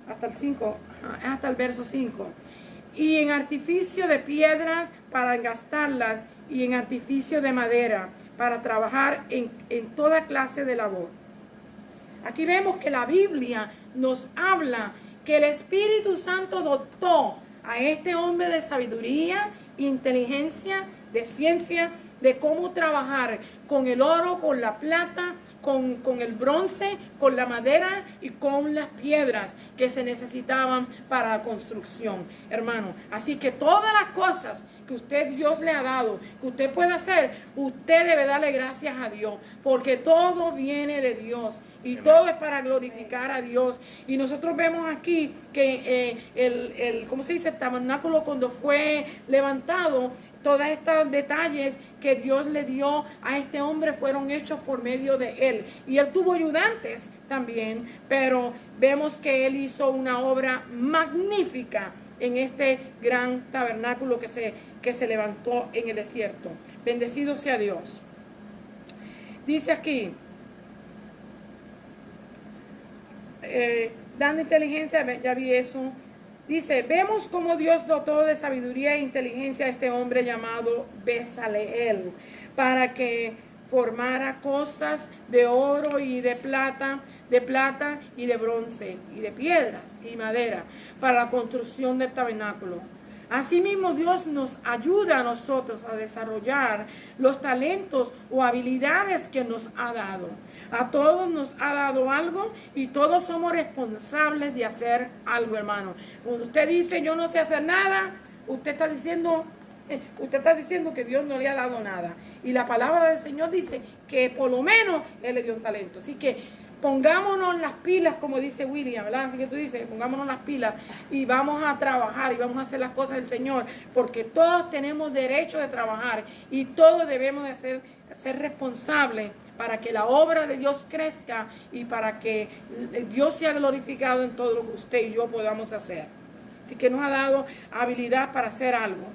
Hasta el verso 5. Y en artificio de piedras para engastarlas, y en artificio de madera para trabajar en toda clase de labor. Aquí vemos que la Biblia nos habla que el Espíritu Santo dotó a este hombre de sabiduría, inteligencia, de ciencia, de cómo trabajar con el oro, con la plata, con el bronce, con la madera y con las piedras que se necesitaban para la construcción, hermano. Así que todas las cosas que Dios le ha dado, que usted puede hacer, usted debe darle gracias a Dios, porque todo viene de Dios. Y todo es para glorificar a Dios. Y nosotros vemos aquí que el tabernáculo cuando fue levantado, todos estos detalles que Dios le dio a este hombre fueron hechos por medio de él. Y él tuvo ayudantes también, pero vemos que él hizo una obra magnífica en este gran tabernáculo que se levantó en el desierto. Bendecido sea Dios. Dice aquí, dando inteligencia, ya vi eso. Dice, vemos cómo Dios dotó de sabiduría e inteligencia a este hombre llamado Bezaleel, para que formara cosas de oro y de plata y de bronce y de piedras y madera para la construcción del tabernáculo. Asimismo, Dios nos ayuda a nosotros a desarrollar los talentos o habilidades que nos ha dado. A todos nos ha dado algo y todos somos responsables de hacer algo, hermano. Cuando usted dice, yo no sé hacer nada, usted está diciendo que Dios no le ha dado nada. Y la palabra del Señor dice que por lo menos Él le dio un talento. Así que pongámonos las pilas, como dice William, ¿verdad? Así que tú dices, pongámonos las pilas y vamos a trabajar y vamos a hacer las cosas del Señor, porque todos tenemos derecho de trabajar y todos debemos de ser responsables para que la obra de Dios crezca y para que Dios sea glorificado en todo lo que usted y yo podamos hacer. Así que nos ha dado habilidad para hacer algo.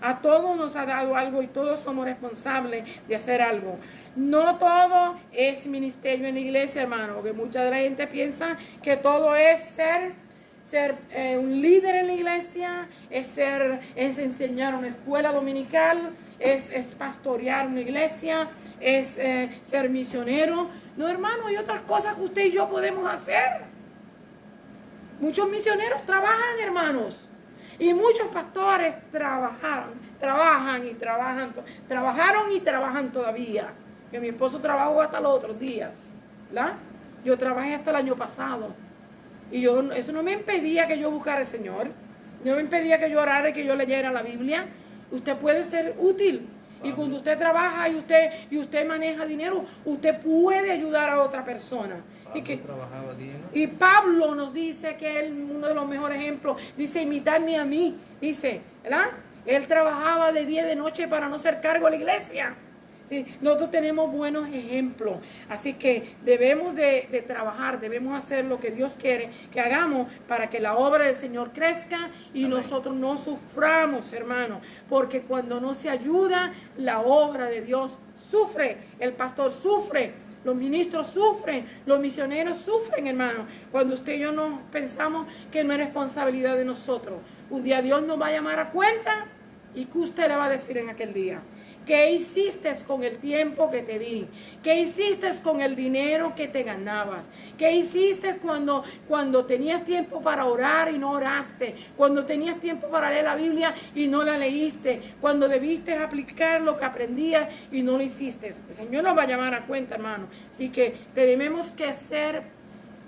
A todos nos ha dado algo y todos somos responsables de hacer algo. No todo es ministerio en la iglesia, hermano, porque mucha de la gente piensa que todo es ser un líder en la iglesia, es enseñar una escuela dominical, es pastorear una iglesia, es ser misionero. No, hermano, hay otras cosas que usted y yo podemos hacer. Muchos misioneros trabajan, hermanos. Y muchos pastores trabajaron y trabajan todavía. Que mi esposo trabajó hasta los otros días, ¿verdad? Yo trabajé hasta el año pasado. Y eso no me impedía que yo buscara al Señor. No me impedía que yo orara y que yo leyera la Biblia. Usted puede ser útil. Y cuando usted trabaja y usted maneja dinero, usted puede ayudar a otra persona. Y Pablo nos dice que él, uno de los mejores ejemplos, dice, imitadme a mí, dice, ¿verdad? Él trabajaba de día y de noche para no ser cargo a la iglesia. ¿Sí? Nosotros tenemos buenos ejemplos, así que debemos de trabajar, debemos hacer lo que Dios quiere que hagamos para que la obra del Señor crezca y nosotros no suframos, hermano, porque cuando no se ayuda, la obra de Dios sufre, el pastor sufre, los ministros sufren, los misioneros sufren, hermano, cuando usted y yo no pensamos que no es responsabilidad de nosotros. Un día Dios nos va a llamar a cuenta y ¿qué usted le va a decir en aquel día? ¿Qué hiciste con el tiempo que te di? ¿Qué hiciste con el dinero que te ganabas? ¿Qué hiciste cuando tenías tiempo para orar y no oraste? Cuando tenías tiempo para leer la Biblia y no la leíste? Cuando debiste aplicar lo que aprendías y no lo hiciste. El Señor nos va a llamar a cuenta, hermano. Así que tenemos que ser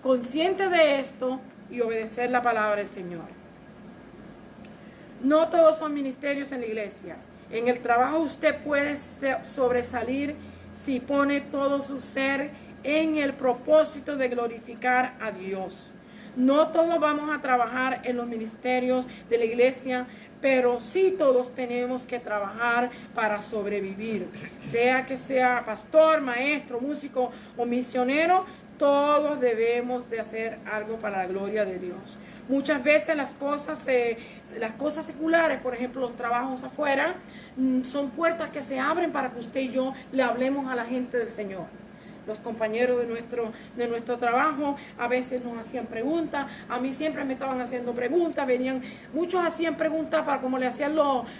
conscientes de esto y obedecer la palabra del Señor. No todos son ministerios en la iglesia. En el trabajo usted puede sobresalir si pone todo su ser en el propósito de glorificar a Dios. No todos vamos a trabajar en los ministerios de la iglesia, pero sí todos tenemos que trabajar para sobrevivir. Sea que sea pastor, maestro, músico o misionero, todos debemos de hacer algo para la gloria de Dios. Muchas veces las cosas seculares, por ejemplo, los trabajos afuera, son puertas que se abren para que usted y yo le hablemos a la gente del Señor. Los compañeros de nuestro trabajo a veces nos hacían preguntas, a mí siempre me estaban haciendo preguntas, muchos hacían preguntas para como hacían los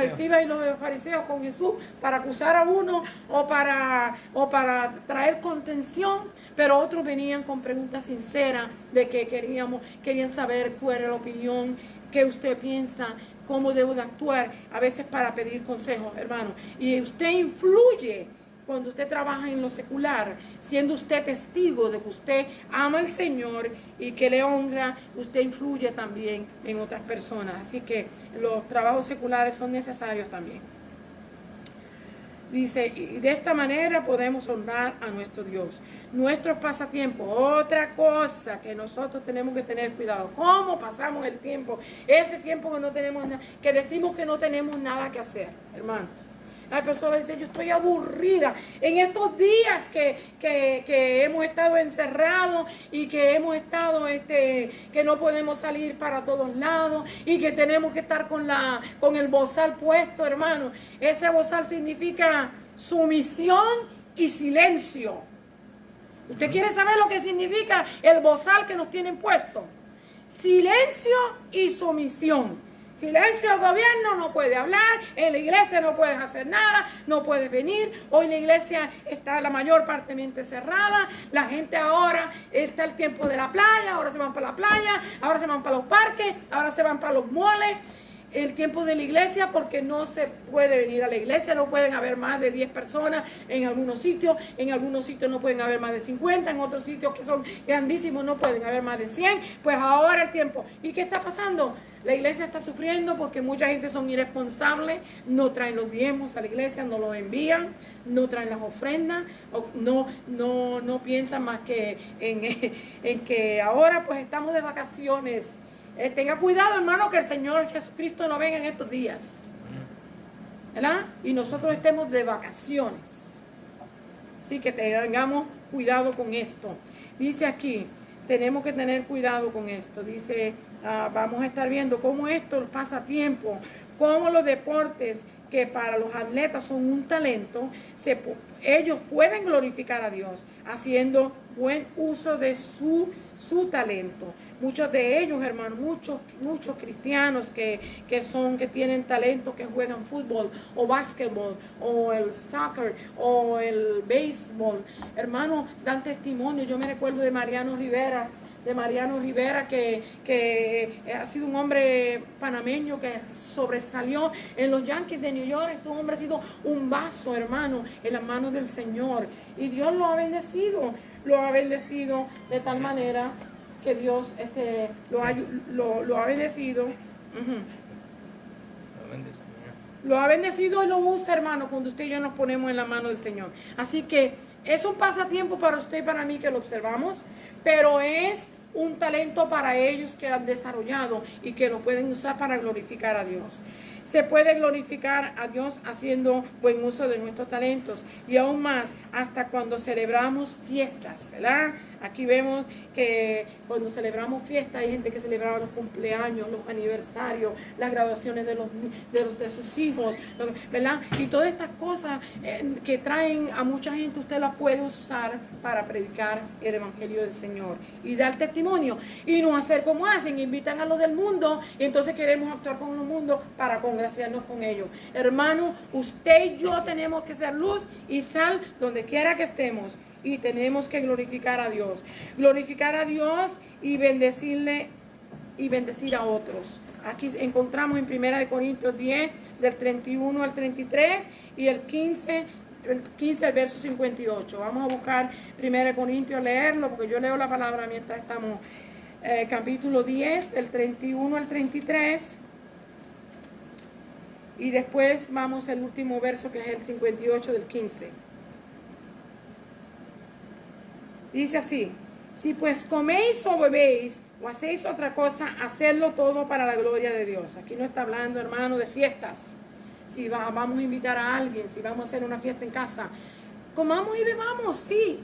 escribas y los fariseos con Jesús, para acusar a uno o para traer contención, pero otros venían con preguntas sinceras de que querían saber cuál era la opinión, qué usted piensa, cómo debo de actuar, a veces para pedir consejos, hermano. Y usted influye cuando usted trabaja en lo secular, siendo usted testigo de que usted ama al Señor y que le honra, usted influye también en otras personas. Así que los trabajos seculares son necesarios también. Dice, y de esta manera podemos honrar a nuestro Dios. Nuestros pasatiempos, otra cosa que nosotros tenemos que tener cuidado. ¿Cómo pasamos el tiempo? Ese tiempo que no tenemos nada, que decimos que no tenemos nada que hacer, hermanos. Hay personas que dicen, yo estoy aburrida. En estos días que hemos estado encerrados y que hemos estado, que no podemos salir para todos lados y que tenemos que estar con el bozal puesto, hermano. Ese bozal significa sumisión y silencio. ¿Usted quiere saber lo que significa el bozal que nos tienen puesto? Silencio y sumisión. Silencio, el gobierno no puede hablar, en la iglesia no puedes hacer nada, no puedes venir. Hoy la iglesia está la mayor parte cerrada, la gente ahora está el tiempo de la playa, ahora se van para la playa, ahora se van para los parques, ahora se van para los moles. el tiempo de la iglesia, porque no se puede venir a la iglesia, no pueden haber más de 10 personas en algunos sitios no pueden haber más de 50, en otros sitios que son grandísimos no pueden haber más de 100, pues ahora el tiempo. ¿Y qué está pasando? La iglesia está sufriendo porque mucha gente son irresponsables, no traen los diezmos a la iglesia, no los envían, no traen las ofrendas, no piensan más que en que ahora pues estamos de vacaciones. Tenga cuidado, hermano, que el Señor Jesucristo no venga en estos días, ¿verdad? Y nosotros estemos de vacaciones. Así que tengamos cuidado con esto. Dice aquí, tenemos que tener cuidado con esto. Dice, vamos a estar viendo cómo esto pasa tiempo, cómo los deportes que para los atletas son un talento, ellos pueden glorificar a Dios haciendo buen uso de su talento. Muchos de ellos, hermanos, muchos cristianos que tienen talento, que juegan fútbol o básquetbol o el soccer o el béisbol, hermanos, dan testimonio. Yo me recuerdo de Mariano Rivera, que ha sido un hombre panameño que sobresalió en los Yankees de New York. Este hombre ha sido un vaso, hermano, en las manos del Señor. Y Dios lo ha bendecido de tal manera que Dios lo ha bendecido. Lo ha bendecido y lo usa, hermano, cuando usted y yo nos ponemos en la mano del Señor. Así que es un pasatiempo para usted y para mí que lo observamos, pero es un talento para ellos que han desarrollado y que lo pueden usar para glorificar a Dios. Se puede glorificar a Dios haciendo buen uso de nuestros talentos, y aún más hasta cuando celebramos fiestas, ¿verdad? Aquí vemos que cuando celebramos fiestas hay gente que celebraba los cumpleaños, los aniversarios, las graduaciones de sus hijos, ¿verdad? Y todas estas cosas que traen a mucha gente, usted las puede usar para predicar el evangelio del Señor y dar testimonio, y no hacer como hacen, invitan a los del mundo y entonces queremos actuar con el mundo para congraciarnos con ellos. Hermano, usted y yo tenemos que ser luz y sal donde quiera que estemos, y tenemos que glorificar a Dios y bendecirle y bendecir a otros. Aquí encontramos en 1 Corintios 10 del 31 al 33 y el 15 al verso 58. Vamos a buscar 1 Corintios, leerlo, porque yo leo la palabra mientras estamos. Capítulo 10 del 31 al 33, y después vamos al último verso, que es el 58 del 15. Dice así: si pues coméis o bebéis o hacéis otra cosa, hacedlo todo para la gloria de Dios. Aquí no está hablando, hermano, de fiestas. Si vamos a invitar a alguien, si vamos a hacer una fiesta en casa, comamos y bebamos, sí.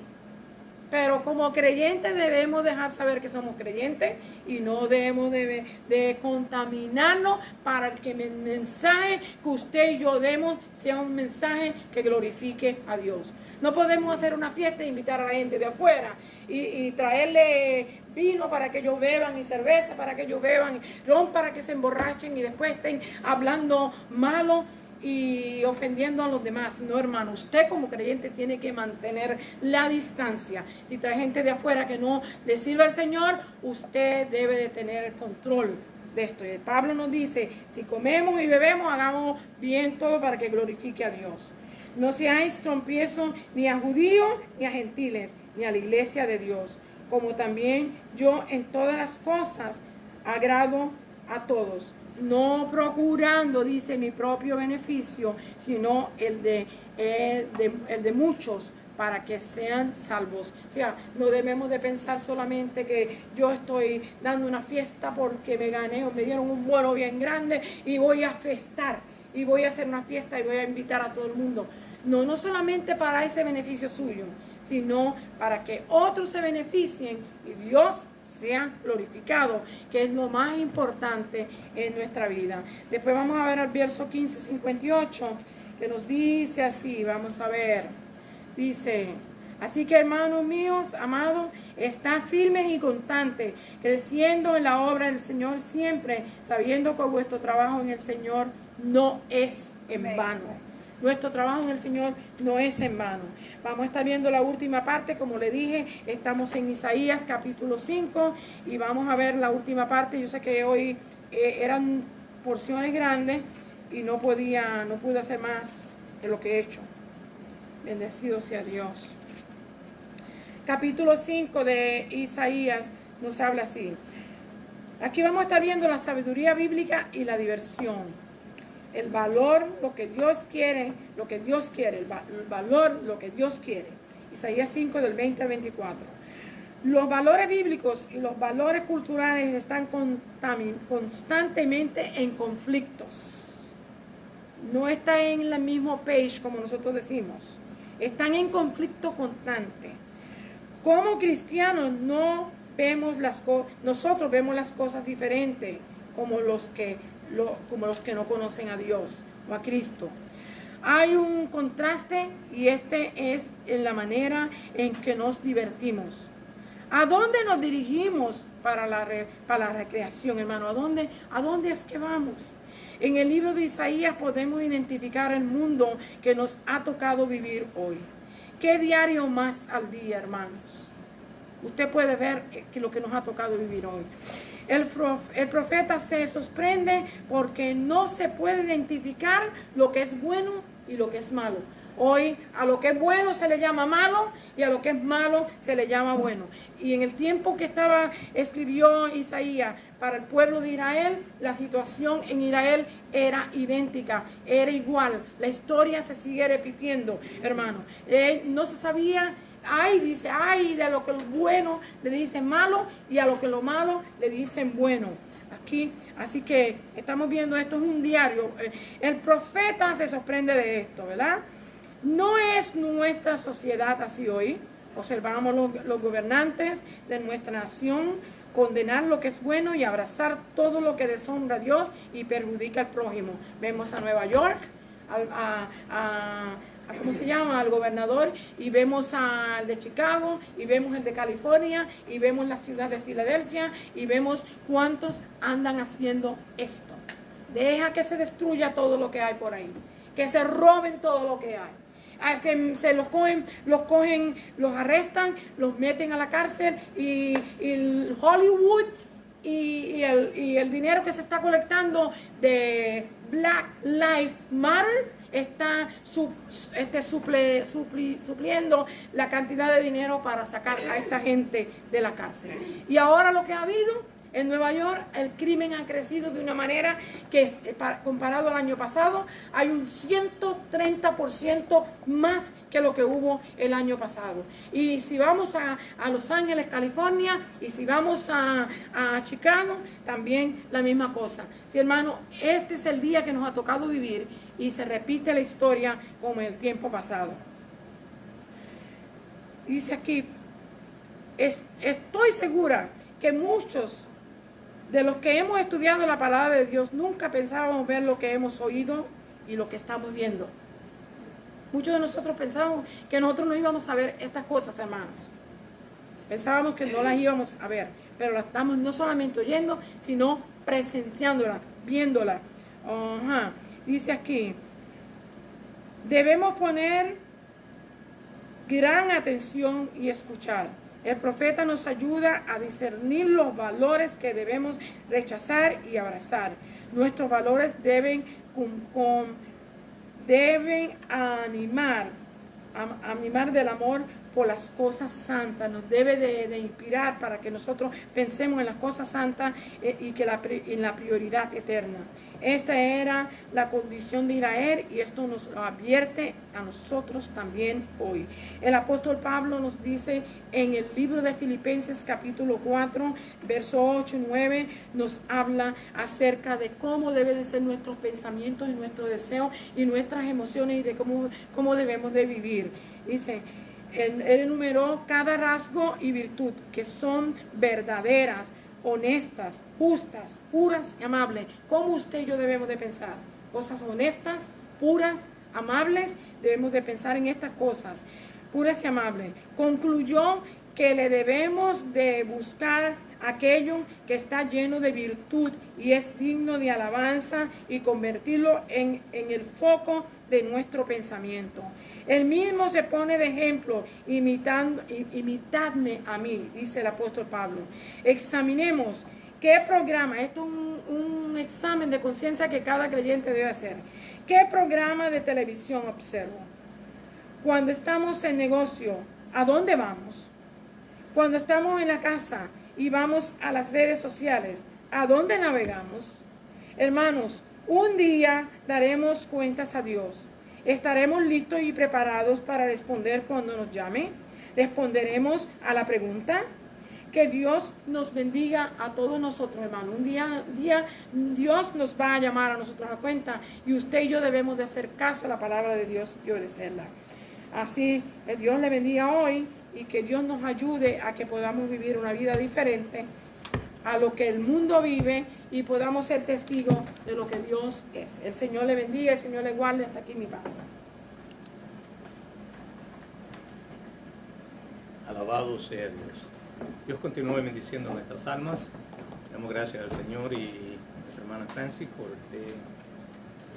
Pero como creyentes debemos dejar saber que somos creyentes, y no debemos de contaminarnos para que el mensaje que usted y yo demos sea un mensaje que glorifique a Dios. No podemos hacer una fiesta e invitar a la gente de afuera y traerle vino para que ellos beban, y cerveza para que ellos beban, y ron para que se emborrachen y después estén hablando malo y ofendiendo a los demás. No, hermano, usted como creyente tiene que mantener la distancia. Si trae gente de afuera que no le sirve al Señor, usted debe de tener el control de esto. Y Pablo nos dice: si comemos y bebemos, hagamos bien todo para que glorifique a Dios. No seáis tropiezo ni a judíos ni a gentiles, ni a la iglesia de Dios, como también yo en todas las cosas agrado a todos, no procurando, dice, mi propio beneficio, sino el de muchos, para que sean salvos. O sea, no debemos de pensar solamente que yo estoy dando una fiesta porque me gané o me dieron un bono bien grande y voy a festar, y voy a hacer una fiesta y voy a invitar a todo el mundo. No solamente para ese beneficio suyo, sino para que otros se beneficien y Dios sea glorificado, que es lo más importante en nuestra vida. Después vamos a ver al verso 15, 58, que nos dice así, vamos a ver, dice: así que, hermanos míos, amados, está firmes y constantes, creciendo en la obra del Señor siempre, sabiendo que vuestro trabajo en el Señor no es en vano. Nuestro trabajo en el Señor no es en vano. Vamos a estar viendo la última parte, como le dije, estamos en Isaías capítulo 5 y vamos a ver la última parte. Yo sé que hoy eran porciones grandes y no pude hacer más de lo que he hecho. Bendecido sea Dios. Capítulo 5 de Isaías nos habla así. Aquí vamos a estar viendo la sabiduría bíblica y la diversión. El valor, lo que Dios quiere, el valor, lo que Dios quiere. Isaías 5 del 20 al 24. Los valores bíblicos y los valores culturales están constantemente en conflictos. No están en el mismo page como nosotros decimos. Están en conflicto constante. Como cristianos nosotros vemos las cosas diferentes como los que no conocen a Dios o a Cristo. Hay un contraste y este es en la manera en que nos divertimos. ¿A dónde nos dirigimos para la recreación, hermano? ¿A dónde es que vamos? En el libro de Isaías podemos identificar el mundo que nos ha tocado vivir hoy. ¿Qué diario más al día, hermanos? Usted puede ver lo que nos ha tocado vivir hoy. El profeta se sorprende porque no se puede identificar lo que es bueno y lo que es malo. Hoy a lo que es bueno se le llama malo y a lo que es malo se le llama bueno. Y en el tiempo que escribió Isaías para el pueblo de Israel, la situación en Israel era idéntica, era igual. La historia se sigue repitiendo, hermano. No se sabía, ay de lo que es bueno le dicen malo y a lo que es lo malo le dicen bueno. Aquí, así que estamos viendo, esto es un diario. El profeta se sorprende de esto, ¿verdad? No es nuestra sociedad así hoy. Observamos los gobernantes de nuestra nación condenar lo que es bueno y abrazar todo lo que deshonra a Dios y perjudica al prójimo. Vemos a Nueva York, ¿cómo se llama? Al gobernador, y vemos al de Chicago, y vemos el de California, y vemos la ciudad de Filadelfia, y vemos cuántos andan haciendo esto. Deja que se destruya todo lo que hay por ahí, que se roben todo lo que hay. Se los cogen, los arrestan, los meten a la cárcel y el Hollywood y el dinero que se está colectando de Black Lives Matter está supliendo la cantidad de dinero para sacar a esta gente de la cárcel. Y ahora lo que ha habido en Nueva York, el crimen ha crecido de una manera que, comparado al año pasado, hay un 130% más que lo que hubo el año pasado. Y si vamos a Los Ángeles, California, y si vamos a Chicago, también la misma cosa. Sí, hermano, este es el día que nos ha tocado vivir y se repite la historia como en el tiempo pasado. Dice aquí, estoy segura que muchos de los que hemos estudiado la palabra de Dios nunca pensábamos ver lo que hemos oído y lo que estamos viendo. Muchos de nosotros pensábamos que nosotros no íbamos a ver estas cosas, hermanos. Pensábamos que no las íbamos a ver, pero las estamos no solamente oyendo, sino presenciándolas, viéndolas. Dice aquí, debemos poner gran atención y escuchar. El profeta nos ayuda a discernir los valores que debemos rechazar y abrazar. Nuestros valores deben animar del amor por las cosas santas. Nos debe de inspirar para que nosotros pensemos en las cosas santas y en la prioridad eterna. Esta era la condición de Israel y esto nos lo advierte a nosotros también hoy. El apóstol Pablo nos dice en el libro de Filipenses capítulo 4, verso 8 y 9, nos habla acerca de cómo deben de ser nuestros pensamientos y nuestros deseos y nuestras emociones y de cómo debemos de vivir. Dice, él enumeró cada rasgo y virtud que son verdaderas, honestas, justas, puras y amables. ¿Cómo usted y yo debemos de pensar? Cosas honestas, puras, amables. Debemos de pensar en estas cosas, puras y amables. Concluyó que le debemos de buscar aquello que está lleno de virtud y es digno de alabanza y convertirlo en el foco de nuestro pensamiento. Él mismo se pone de ejemplo, imitadme a mí, dice el apóstol Pablo. Examinemos ¿Qué programa? Esto es un examen de conciencia que cada creyente debe hacer. ¿Qué programa de televisión observo? Cuando estamos en negocio, ¿a dónde vamos? Cuando estamos en la casa y vamos a las redes sociales, ¿a dónde navegamos? Hermanos, un día daremos cuentas a Dios. ¿Estaremos listos y preparados para responder cuando nos llame? ¿Responderemos a la pregunta? Que Dios nos bendiga a todos nosotros, hermano. Un día Dios nos va a llamar a nosotros a cuenta y usted y yo debemos de hacer caso a la palabra de Dios y obedecerla. Así, Dios le bendiga hoy y que Dios nos ayude a que podamos vivir una vida diferente a lo que el mundo vive y podamos ser testigos de lo que Dios es. El Señor le bendiga, el Señor le guarde. Hasta aquí mi palabra. Alabado sea Dios. Dios continúe bendiciendo nuestras almas. Damos gracias al Señor y a nuestra hermana Franci por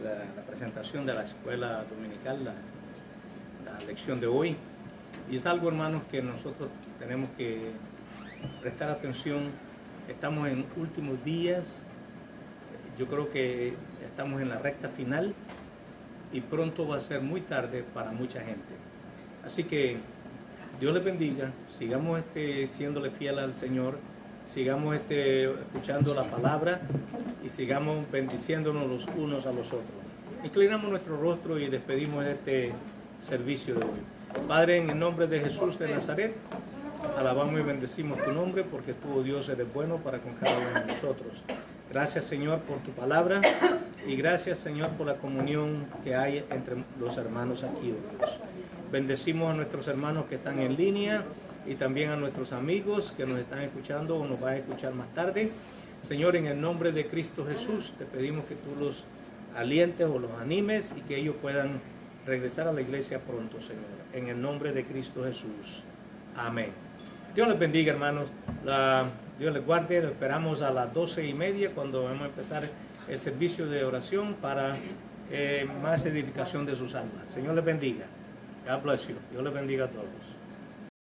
la presentación de la escuela dominical, la lección de hoy. Y es algo, hermanos, que nosotros tenemos que prestar atención. Estamos en últimos días. Yo creo que estamos en la recta final y pronto va a ser muy tarde para mucha gente. Así que Dios les bendiga, sigamos siéndole fiel al Señor, sigamos escuchando la palabra y sigamos bendiciéndonos los unos a los otros. Inclinamos nuestro rostro y despedimos este servicio de hoy. Padre, en el nombre de Jesús de Nazaret, alabamos y bendecimos tu nombre porque tú, oh Dios, eres bueno para con cada uno de nosotros. Gracias, Señor, por tu palabra y gracias, Señor, por la comunión que hay entre los hermanos aquí, oh Dios. Bendecimos a nuestros hermanos que están en línea y también a nuestros amigos que nos están escuchando o nos van a escuchar más tarde. Señor, en el nombre de Cristo Jesús, te pedimos que tú los alientes o los animes y que ellos puedan regresar a la iglesia pronto, Señor. En el nombre de Cristo Jesús. Amén. Dios les bendiga, hermanos. Dios les guarde. Lo esperamos a las 12:30 cuando vamos a empezar el servicio de oración para más edificación de sus almas. Señor les bendiga. God bless you. Dios les bendiga a todos.